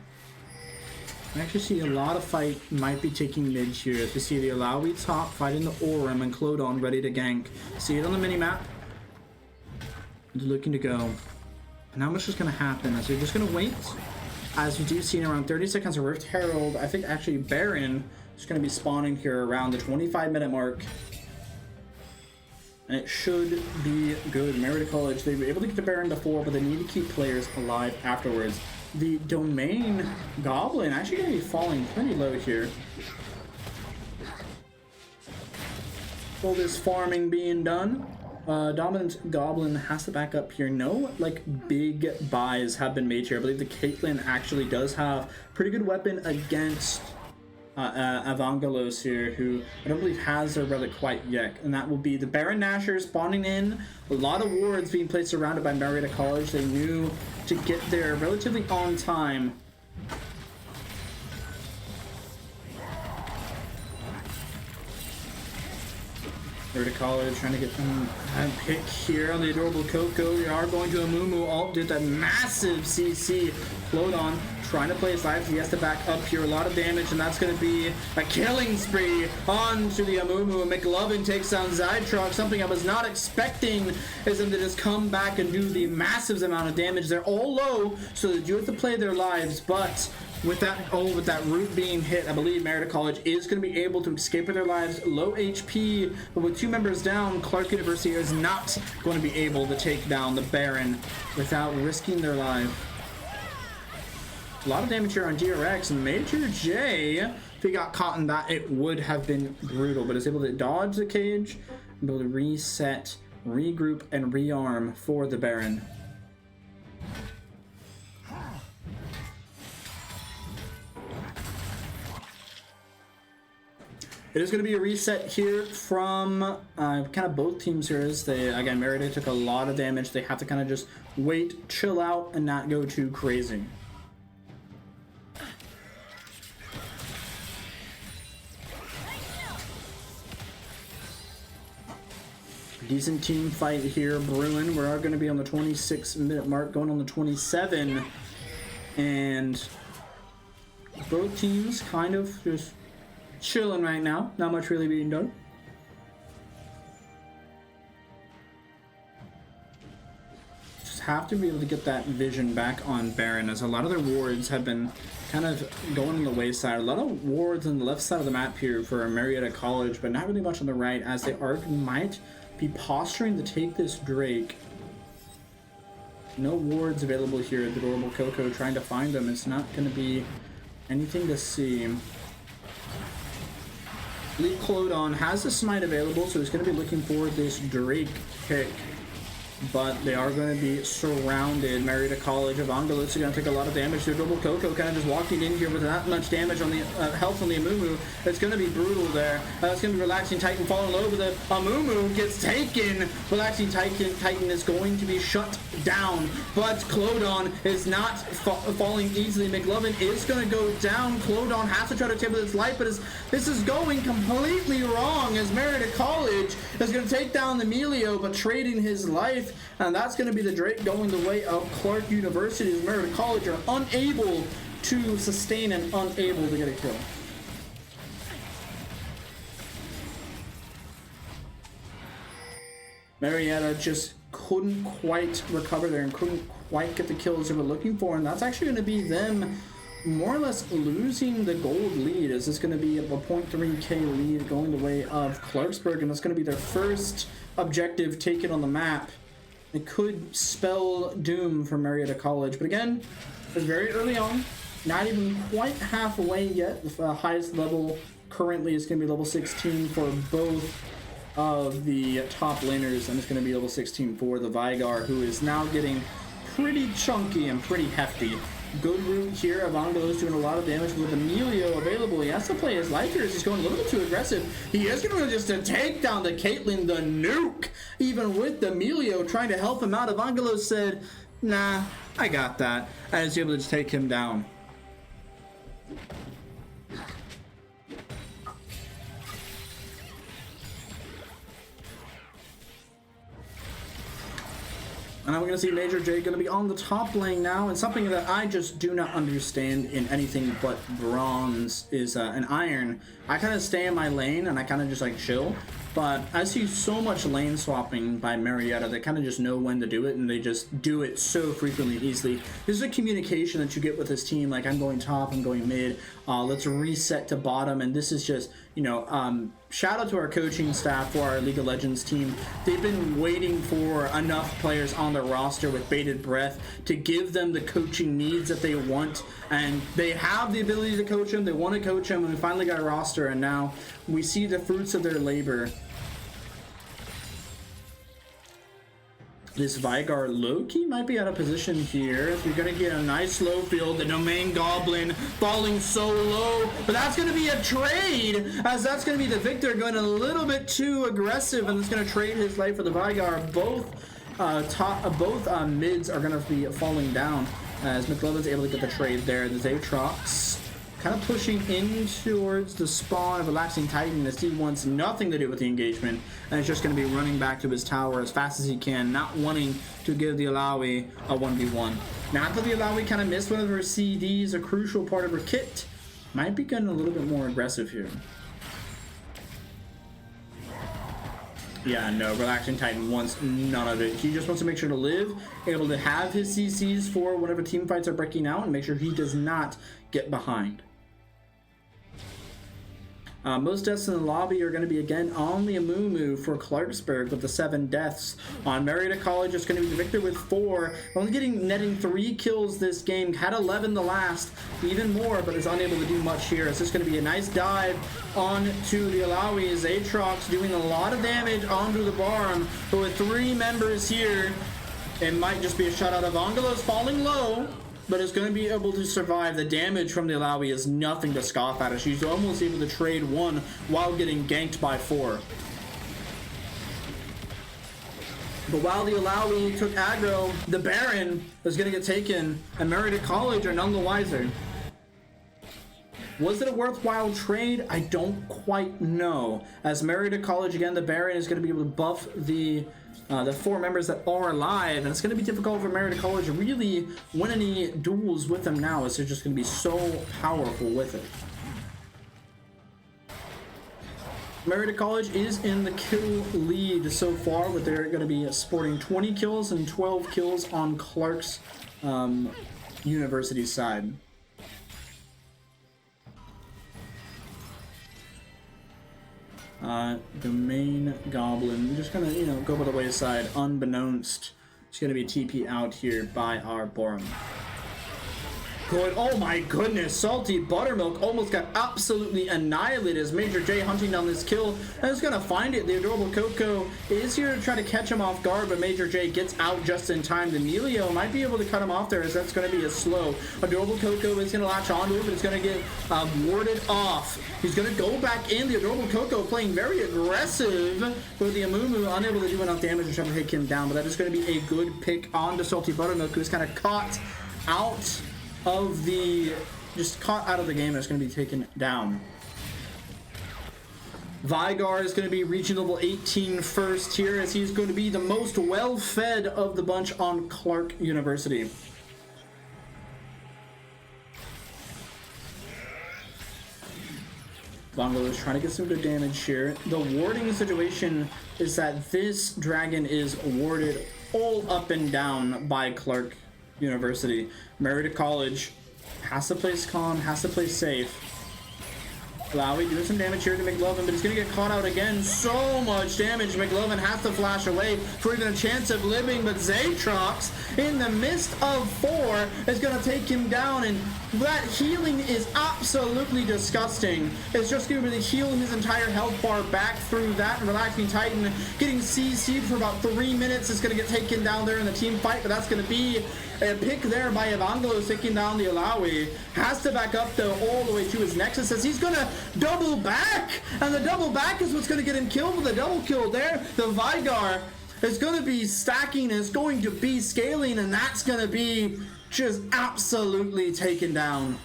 F: I actually see a lot of fight might be taking mid here, as we see the Alawi top fighting the Aurum and Clodon ready to gank. See it on the minimap. They're looking to go. And how much is going to happen? As they're just going to wait. As we do see in around 30 seconds of Rift Herald, I think actually Baron is going to be spawning here around the 25-minute mark. And it should be good. Marietta College, they were able to get the Baron before, but they need to keep players alive afterwards. The Domain Goblin actually going to be falling pretty low here. All this farming being done. Dominant Goblin has to back up here. No, big buys have been made here. I believe the Caitlyn actually does have pretty good weapon against Evangelos here, who I don't believe has their relic quite yet, and that will be the Baron Nashor spawning in. A lot of wards being placed surrounded by Marietta College. They knew to get there relatively on time. Marietta College trying to get them a pick here on the adorable Coco. They are going to Amumu. Alt did that massive CC. Clodon trying to play his life. He has to back up here. A lot of damage, and that's going to be a killing spree on to the Amumu. McLovin takes down Zytrox. Something I was not expecting is them to just come back and do the massive amount of damage. They're all low, so they do have to play their lives, but with that root being hit, I believe Marietta College is going to be able to escape with their lives. Low HP, but with 2 members down, Clark University is not going to be able to take down the Baron without risking their life. A lot of damage here on DRX. Major J, if he got caught in that, it would have been brutal, but is able to dodge the cage, and be able to reset, regroup, and rearm for the Baron. It is going to be a reset here from kind of both teams here. As they, again, Marietta took a lot of damage. They have to kind of just wait, chill out, and not go too crazy. Decent team fight here brewing. We're going to be on the 26-minute mark, going on the 27. And both teams kind of just chilling right now. Not much really being done. Just have to be able to get that vision back on Baron, as a lot of their wards have been kind of going on the wayside. A lot of wards on the left side of the map here for Marietta College, but not really much on the right, as they might be posturing to take this Drake. No wards available here. The adorable Coco trying to find them. It's not going to be anything to see. Lee Clodon has the smite available, so he's going to be looking for this Drake pick. But they are going to be surrounded. Marietta College of Angelos are going to take a lot of damage. Their double Coco kind of just walking in here with not much damage on the health on the Amumu. It's going to be brutal there. It's going to be Relaxing Titan falling low, but the Amumu gets taken. Relaxing Titan is going to be shut down, but Clodon is not falling easily. McLovin is going to go down. Clodon has to try to table his life, but this is going completely wrong, as Marietta College is going to take down the Emilio, but trading his life. And that's going to be the Drake going the way of Clark University, as Marietta College are unable to sustain and unable to get a kill. Marietta just couldn't quite recover there and couldn't quite get the kills they were looking for, and that's actually going to be them more or less losing the gold lead, as it's going to be a 0.3k lead going the way of Clarksburg, and that's going to be their first objective taken on the map. It could spell doom for Marietta College, but again, it's very early on, not even quite halfway yet. The highest level currently is going to be level 16 for both of the top laners, and it's going to be level 16 for the Vigar, who is now getting pretty chunky and pretty hefty. Good root here. Avangalo's doing a lot of damage with Emilio available. He has to play his life here as he's going a little bit too aggressive. He is going to just to take down the Caitlyn, the nuke, even with the Emilio trying to help him out. Avangalo said, nah, I got that, and is able to just take him down. And I'm going to see Major J going to be on the top lane now, and something that I just do not understand in anything but bronze is an iron. I kind of stay in my lane and I kind of just like chill, but I see so much lane swapping by Marietta. They kind of just know when to do it, and they just do it so frequently and easily. This is a communication that you get with this team, like I'm going top, I'm going mid, let's reset to bottom, and this is just, you know, shout out to our coaching staff for our League of Legends team. They've been waiting for enough players on the roster with bated breath to give them the coaching needs that they want, and they have the ability to coach them. They want to coach them, and we finally got a roster, and now we see the fruits of their labor. This Vigar low-key might be out of position here. We're going to get a nice slow field. The Domain Goblin falling so low. But that's going to be a trade, as that's going to be the Victor going a little bit too aggressive, and it's going to trade his life for the Vigar. Both mids are going to be falling down, as McLovin's able to get the trade there. The Aatrox kind of pushing in towards the spawn of Relaxing Titan, as he wants nothing to do with the engagement, and it's just going to be running back to his tower as fast as he can, not wanting to give the Alawi a 1v1. Not that the Alawi kind of missed one of her CDs, a crucial part of her kit. Might be getting a little bit more aggressive here. Yeah, no, Relaxing Titan wants none of it. He just wants to make sure to live, able to have his CCs for whatever team fights are breaking out, and make sure he does not get behind. Most deaths in the lobby are going to be again on the Amumu for Clarksburg with the 7 deaths. On Marietta College, it's going to be the Victor with 4. Only netting 3 kills this game. Had 11 the last, even more, but is unable to do much here. It's just going to be a nice dive onto the Alawi. Aatrox doing a lot of damage onto the Barm, but with 3 members here, it might just be a shutout of Angelos falling low. but is going to be able to survive. The damage from the Alawi is nothing to scoff at. She's almost able to trade 1 while getting ganked by 4. But while the Alawi took aggro, the Baron is going to get taken, and Marietta College are none the wiser. Was it a worthwhile trade? I don't quite know. As Marietta College, again, the Baron is going to be able to buff the 4 members that are alive, and it's going to be difficult for Marietta College to really win any duels with them now, as they're just going to be so powerful with it. Marietta College is in the kill lead so far, but they're going to be sporting 20 kills and 12 kills on Clark's university side. The main goblin, we're just gonna, go by the wayside, unbeknownst. It's gonna be TP out here by our Borum. Good. Oh my goodness, Salty Buttermilk almost got absolutely annihilated as Major J hunting down this kill, and is gonna find it. The adorable Coco is here to try to catch him off guard, but Major J gets out just in time. The Melio might be able to cut him off there, as that's gonna be a slow. Adorable Coco is gonna latch onto it, but it's gonna get warded off. He's gonna go back in. The adorable Coco playing very aggressive, but the Amumu unable to do enough damage to try to take him down, but that is gonna be a good pick on to Salty Buttermilk, who's kind of caught out of the game. That's going to be taken down. Vigar is going to be reaching level 18 first here, as he's going to be the most well-fed of the bunch on Clark University. Bongo is trying to get some good damage here. The warding situation is that this dragon is warded all up and down by Clark University. Marietta College has to play calm, has to play safe. Lowy doing some damage here to McLovin, but he's going to get caught out again. So much damage. McLovin has to flash away for even a chance of living, but Zatrox, in the midst of 4, is going to take him down, and that healing is absolutely disgusting. It's just going to be heal his entire health bar back through that, and Relaxing Titan getting CC'd for about 3 minutes is going to get taken down there in the team fight, but that's going to be a pick there by Evangelos, taking down the Alawi. Has to back up though all the way to his Nexus, as he's gonna double back, and the double back is what's gonna get him killed with a double kill there. The Vigar is gonna be stacking, is going to be scaling, and that's gonna be just absolutely taken down.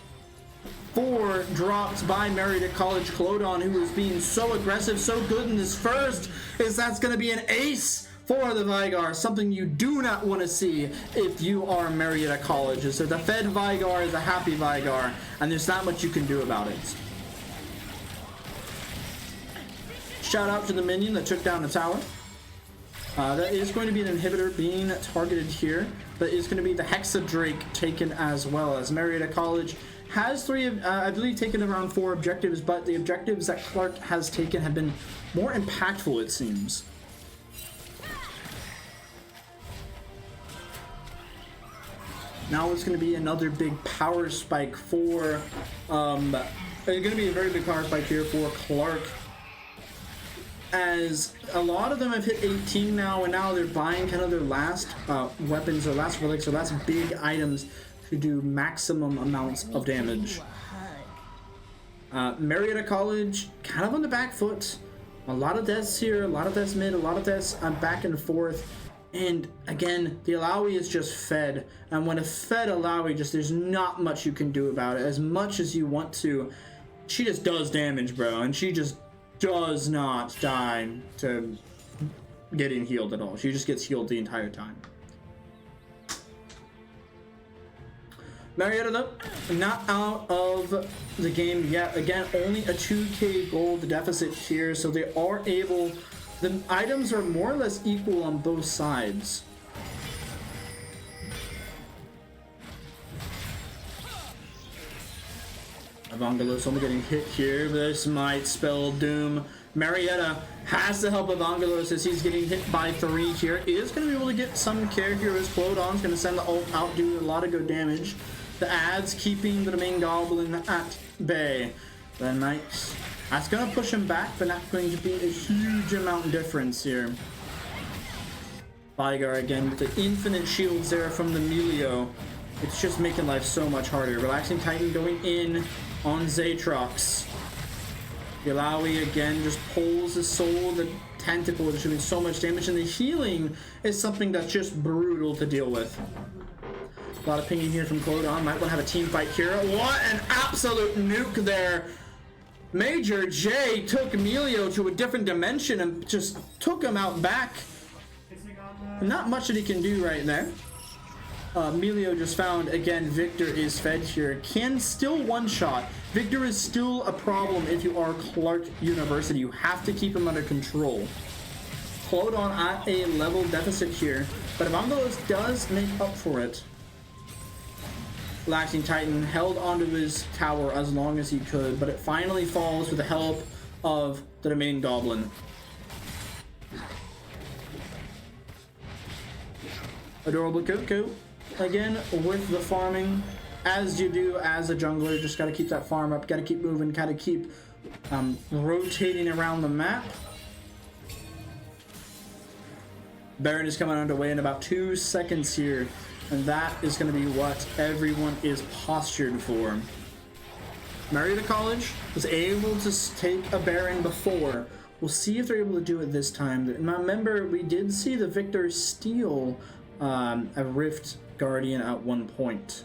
F: 4 drops by Marietta College. Clodon, who was being so aggressive, so good in this first, is that's gonna be an ace for the Vigar, something you do not want to see if you are Marietta College. So the fed Vigar is a happy Vigar, and there's not much you can do about it. Shout out to the minion that took down the tower. That is going to be an inhibitor being targeted here, but it's going to be the Hexadrake taken as well, as Marietta College has 3, I believe, taken around 4 objectives, but the objectives that Clark has taken have been more impactful, it seems. Now it's going to be another big power spike for, it's going to be a very big power spike here for Clark, as a lot of them have hit 18 now, and now they're buying kind of their last weapons, or last relics, or last big items to do maximum amounts of damage. Marietta College kind of on the back foot. A lot of deaths here, a lot of deaths mid, a lot of deaths back and forth. And again, the Alawi is just fed, and when a fed Alawi, just there's not much you can do about it. As much as you want to, she just does damage, bro, and she just does not die to getting healed at all. She just gets healed the entire time. Marietta, though, not out of the game yet. Again, only a 2k gold deficit here, so they are able. The items are more or less equal on both sides. Evangelos only getting hit here. This might spell doom. Marietta has to help Evangelos as he's getting hit by 3 here. Is going to be able to get some care here as Clodon's going to send the ult out, do a lot of good damage. The ads keeping the main goblin at bay. The knights. That's going to push him back, but not going to be a huge amount difference here. Vigar again with the infinite shields there from the Melio. It's just making life so much harder. Relaxing Titan going in on Zaatrox. The Illaoi again just pulls the soul, the tentacle is doing so much damage, and the healing is something that's just brutal to deal with. A lot of pinging here from Clodon. Might want to have a team fight here. What an absolute nuke there. Major J took Emilio to a different dimension and just took him out back. Not much that he can do right there. Emilio just found, again, Victor is fed here. Can still one-shot. Victor is still a problem if you are Clark University. You have to keep him under control. Clodon at a level deficit here, but Evangelos does make up for it. Relaxing Titan held onto his tower as long as he could, but it finally falls with the help of the domain goblin. Adorable Coco, again with the farming, as you do as a jungler. Just got to keep that farm up, got to keep moving, got to keep rotating around the map. Baron is coming underway in about 2 seconds here, and that is going to be what everyone is postured for. Marietta College was able to take a Baron before. We'll see if they're able to do it this time. Now remember, we did see the Victor steal a Rift Guardian at one point.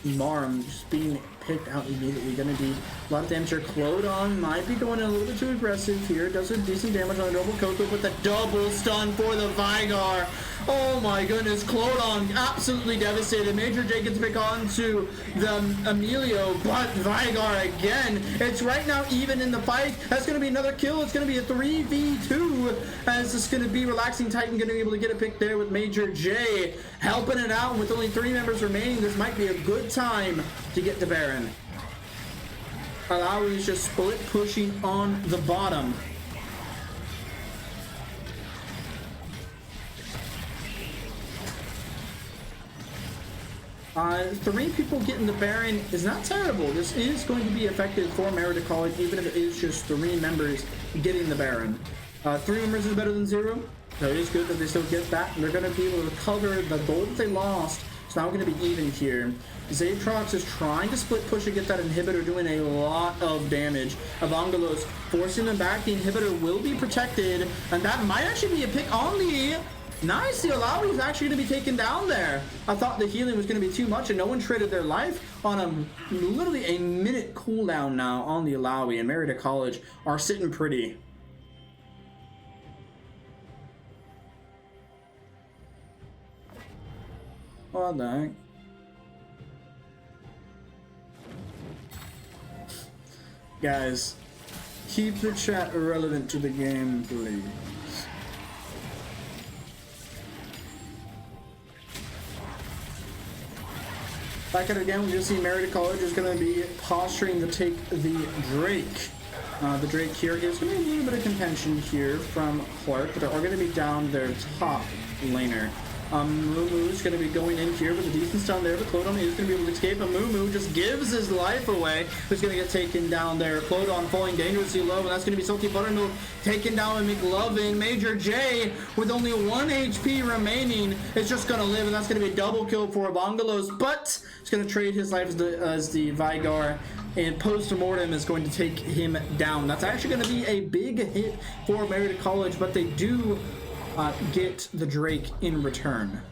F: Marm just being picked out immediately, gonna be a lot of damage here. Clodon might be going a little bit too aggressive here. Does a decent damage on the double Coco, but the double stun for the Vigar. Oh my goodness, Clodon absolutely devastated. Major J gets back onto the Emilio, but Vigar again. It's right now even in the fight. That's going to be another kill. It's going to be a 3v2, as it's going to be Relaxing Titan going to be able to get a pick there with Major J helping it out. With only 3 members remaining, this might be a good time to get to Baron. Illaoi is just split pushing on the bottom. Three people getting the Baron is not terrible. This is going to be effective for Marietta College, even if it is just 3 members getting the Baron. 3 members is better than 0, so it is good that they still get that. And they're going to be able to recover the gold that they lost. It's now going to be even here. Zaatrox is trying to split push and get that inhibitor, doing a lot of damage. Evangelos forcing them back. The inhibitor will be protected, and that might actually be a pick on the... Nice, the Illaoi is actually going to be taken down there. I thought the healing was going to be too much, and no one traded their life on literally a minute cooldown now on the Illaoi, and Marietta College are sitting pretty. What the heck? Guys, keep the chat relevant to the game, please. Back at it again, we just see Marietta College is going to be posturing to take the Drake. The Drake here is going to be a little bit of contention here from Clark, but they are going to be down their top laner. Mumu is going to be going in here with a decent stun there, but Clodon is going to be able to escape, and Mumu just gives his life away. Who's going to get taken down there? Clodon falling dangerously low, and that's going to be Salty Buttermilk taken down by McLovin. Major J, with only 1 HP remaining, is just going to live, and that's going to be a double kill for Evangelos, but he's going to trade his life as the Vigar, and post-mortem is going to take him down. That's actually going to be a big hit for Marietta College, but they do get the Drake in return.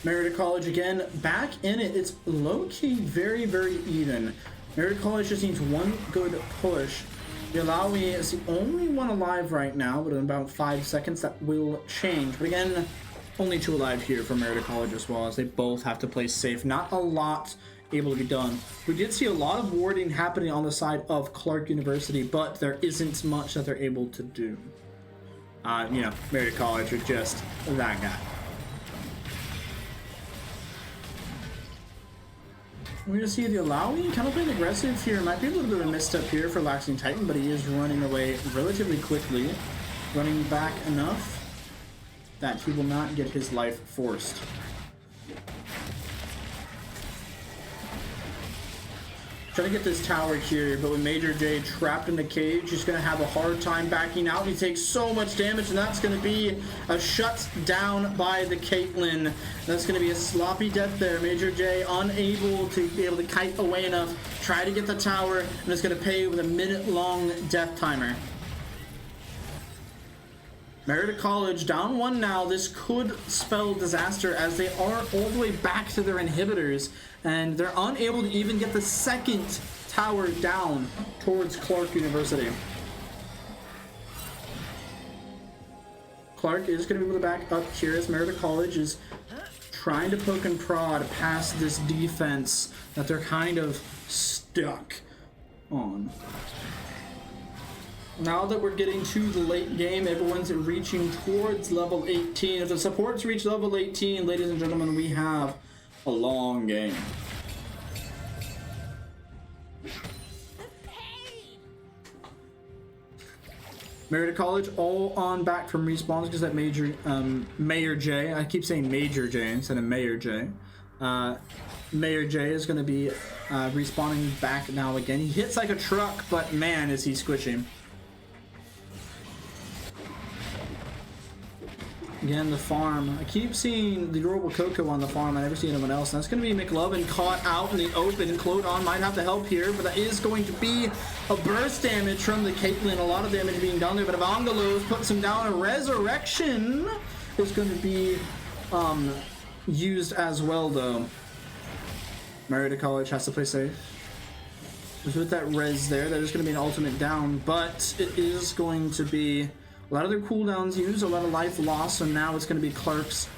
F: Marietta College again, back in it. It's low-key very, very even. Marietta College just needs 1 good push. The Illaoi is the only one alive right now, but in about 5 seconds that will change. But again, only 2 alive here for Marietta College as well, as they both have to play safe. Not a lot able to be done. We did see a lot of warding happening on the side of Clark University, but there isn't much that they're able to do. You know, Marietta College are just that guy. We're going to see the Illaoi kind of playing aggressive here. Might be a little bit of a misstep here for Relaxing Titan, but he is running away relatively quickly. Running back enough that he will not get his life forced. Trying to get this tower here, but with Major J trapped in the cage, he's going to have a hard time backing out. He takes so much damage, and that's going to be a shut down by the Caitlyn. That's going to be a sloppy death there. Major J unable to be able to kite away enough, try to get the tower, and it's going to pay with a minute-long death timer. Marietta College down 1 now. This could spell disaster as they are all the way back to their inhibitors, and they're unable to even get the second tower down towards Clark University. Clark is going to be able to back up here as Marietta College is trying to poke and prod past this defense that they're kind of stuck on. Now that we're getting to the late game, everyone's reaching towards level 18. If the supports reach level 18, ladies and gentlemen, we have a long game. Marietta College all on back from respawns because that Mayor J, I keep saying Major J instead of Mayor J. Mayor J is going to be respawning back now again. He hits like a truck, but man, is he squishing. Again, the farm. I keep seeing the adorable Coco on the farm. I never see anyone else. And that's going to be McLovin caught out in the open. Clodon might have to help here, but that is going to be a burst damage from the Caitlyn. A lot of damage being done there, but Evangelos puts him down. A resurrection is going to be used as well, though. Marietta College has to play safe. Just with that res there, that is going to be an ultimate down, but it is going to be a lot of their cooldowns used, a lot of life lost, so now it's going to be Clark's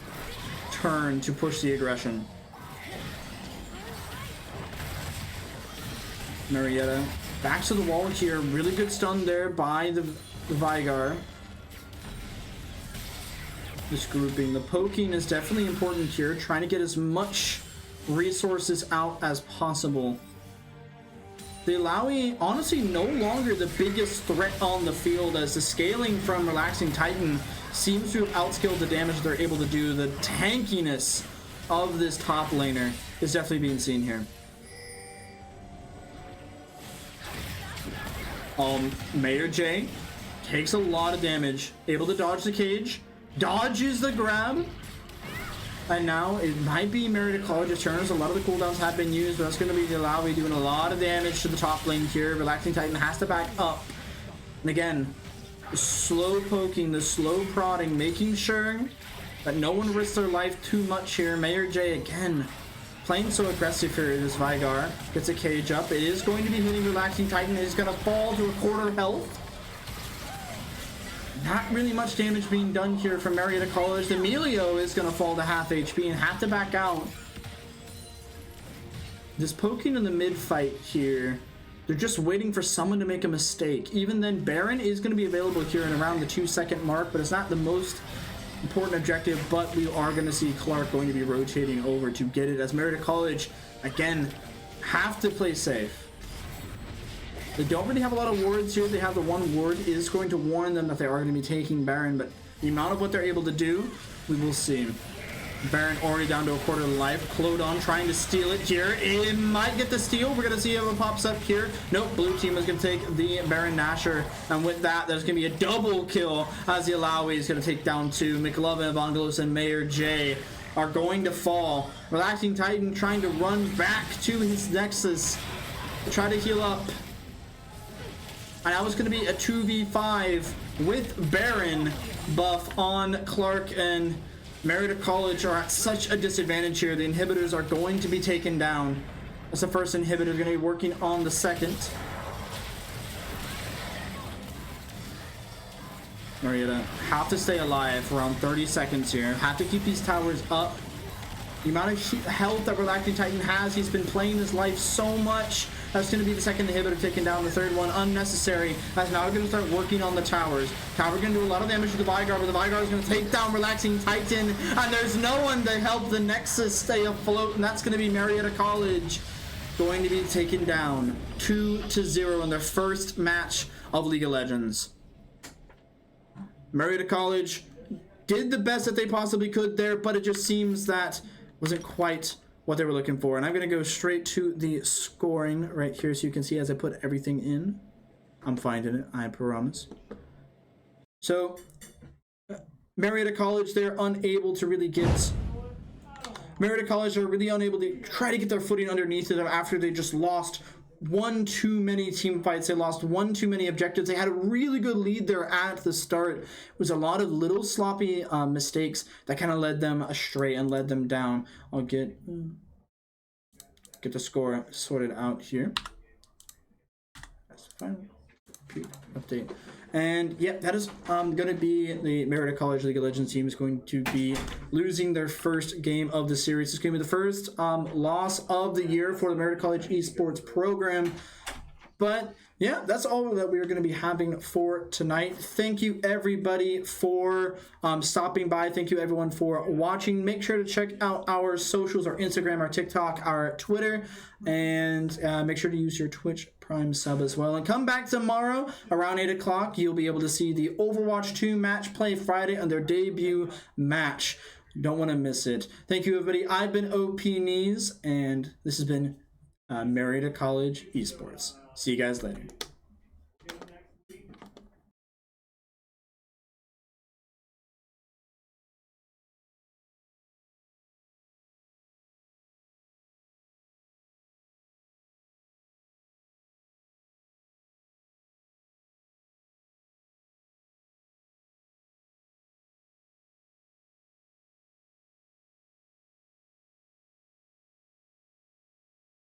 F: turn to push the aggression. Marietta back to the wall here. Really good stun there by the Vigar. This grouping. The poking is definitely important here. Trying to get as much resources out as possible. The Alawi, honestly, no longer the biggest threat on the field as the scaling from Relaxing Titan seems to have outskilled the damage they're able to do. The tankiness of this top laner is definitely being seen here. Mayor J takes a lot of damage, able to dodge the cage, dodges the grab, and now it might be Marietta College's turns. A lot of the cooldowns have been used, but that's going to be the Alawi doing a lot of damage to the top lane here. Relaxing Titan has to back up. And again, the slow poking, the slow prodding, making sure that no one risks their life too much here. Mayor J again playing so aggressive here. This Vigar gets a cage up. It is going to be hitting Relaxing Titan. It's going to fall to a quarter health. Not really much damage being done here from Marietta College. Emilio is going to fall to half HP and have to back out. This poking in the mid fight here, they're just waiting for someone to make a mistake. Even then, Baron is going to be available here in around the 2-second mark, but it's not the most important objective. But we are going to see Clark going to be rotating over to get it, as Marietta College, again, have to play safe. They don't really have a lot of wards here. They have the one ward is going to warn them that they are going to be taking Baron, but the amount of what they're able to do, we will see. Baron already down to a quarter of life. Clodon trying to steal it here. It might get the steal. We're going to see if it pops up here. Nope, blue team is going to take the Baron Nashor, and with that, there's going to be a double kill as the Alawi is going to take down 2. McLovin, Evangelos, and Mayor J are going to fall. Relaxing Titan trying to run back to his Nexus to try to heal up. And that was going to be a 2v5 with Baron buff on Clark, and Marietta College are at such a disadvantage here. The inhibitors are going to be taken down. That's the first inhibitor, going to be working on the second. Marietta have to stay alive for around 30 seconds here. Have to keep these towers up. The amount of health that Relaxing Titan has, he's been playing his life so much. That's going to be the second inhibitor taken down. The third one unnecessary, as now we're going to start working on the towers. Tower going to do a lot of damage to the Vigar, but the Vigar is going to take down Relaxing Titan, and there's no one to help the Nexus stay afloat, and that's going to be Marietta College going to be taken down 2-0 in their first match of League of Legends. Marietta College did the best that they possibly could there, but it just seems that wasn't quite what they were looking for. And I'm going to go straight to the scoring right here so you can see as I put everything in. I'm finding it, I promise. So, Marietta College, they're unable to really get... Marietta College are really unable to try to get their footing underneath them after they just lost one too many team fights. They lost one too many objectives. They had a really good lead there at the start. It was a lot of little sloppy mistakes that kind of led them astray and led them down. I'll get the score sorted out here. That's fine. Update. And yeah, that is going to be the Marietta College League of Legends team is going to be losing their first game of the series. It's going to be the first loss of the year for the Marietta College Esports program. But yeah, that's all that we are going to be having for tonight. Thank you everybody for stopping by. Thank you everyone for watching. Make sure to check out our socials, our Instagram, our TikTok, our Twitter, and make sure to use your Twitch Prime sub as well. And come back tomorrow around 8 o'clock. You'll be able to see the Overwatch 2 match play Friday on their debut match. You don't want to miss it. Thank you everybody. I've been OP Knees, and this has been Marietta College Esports. See you guys later.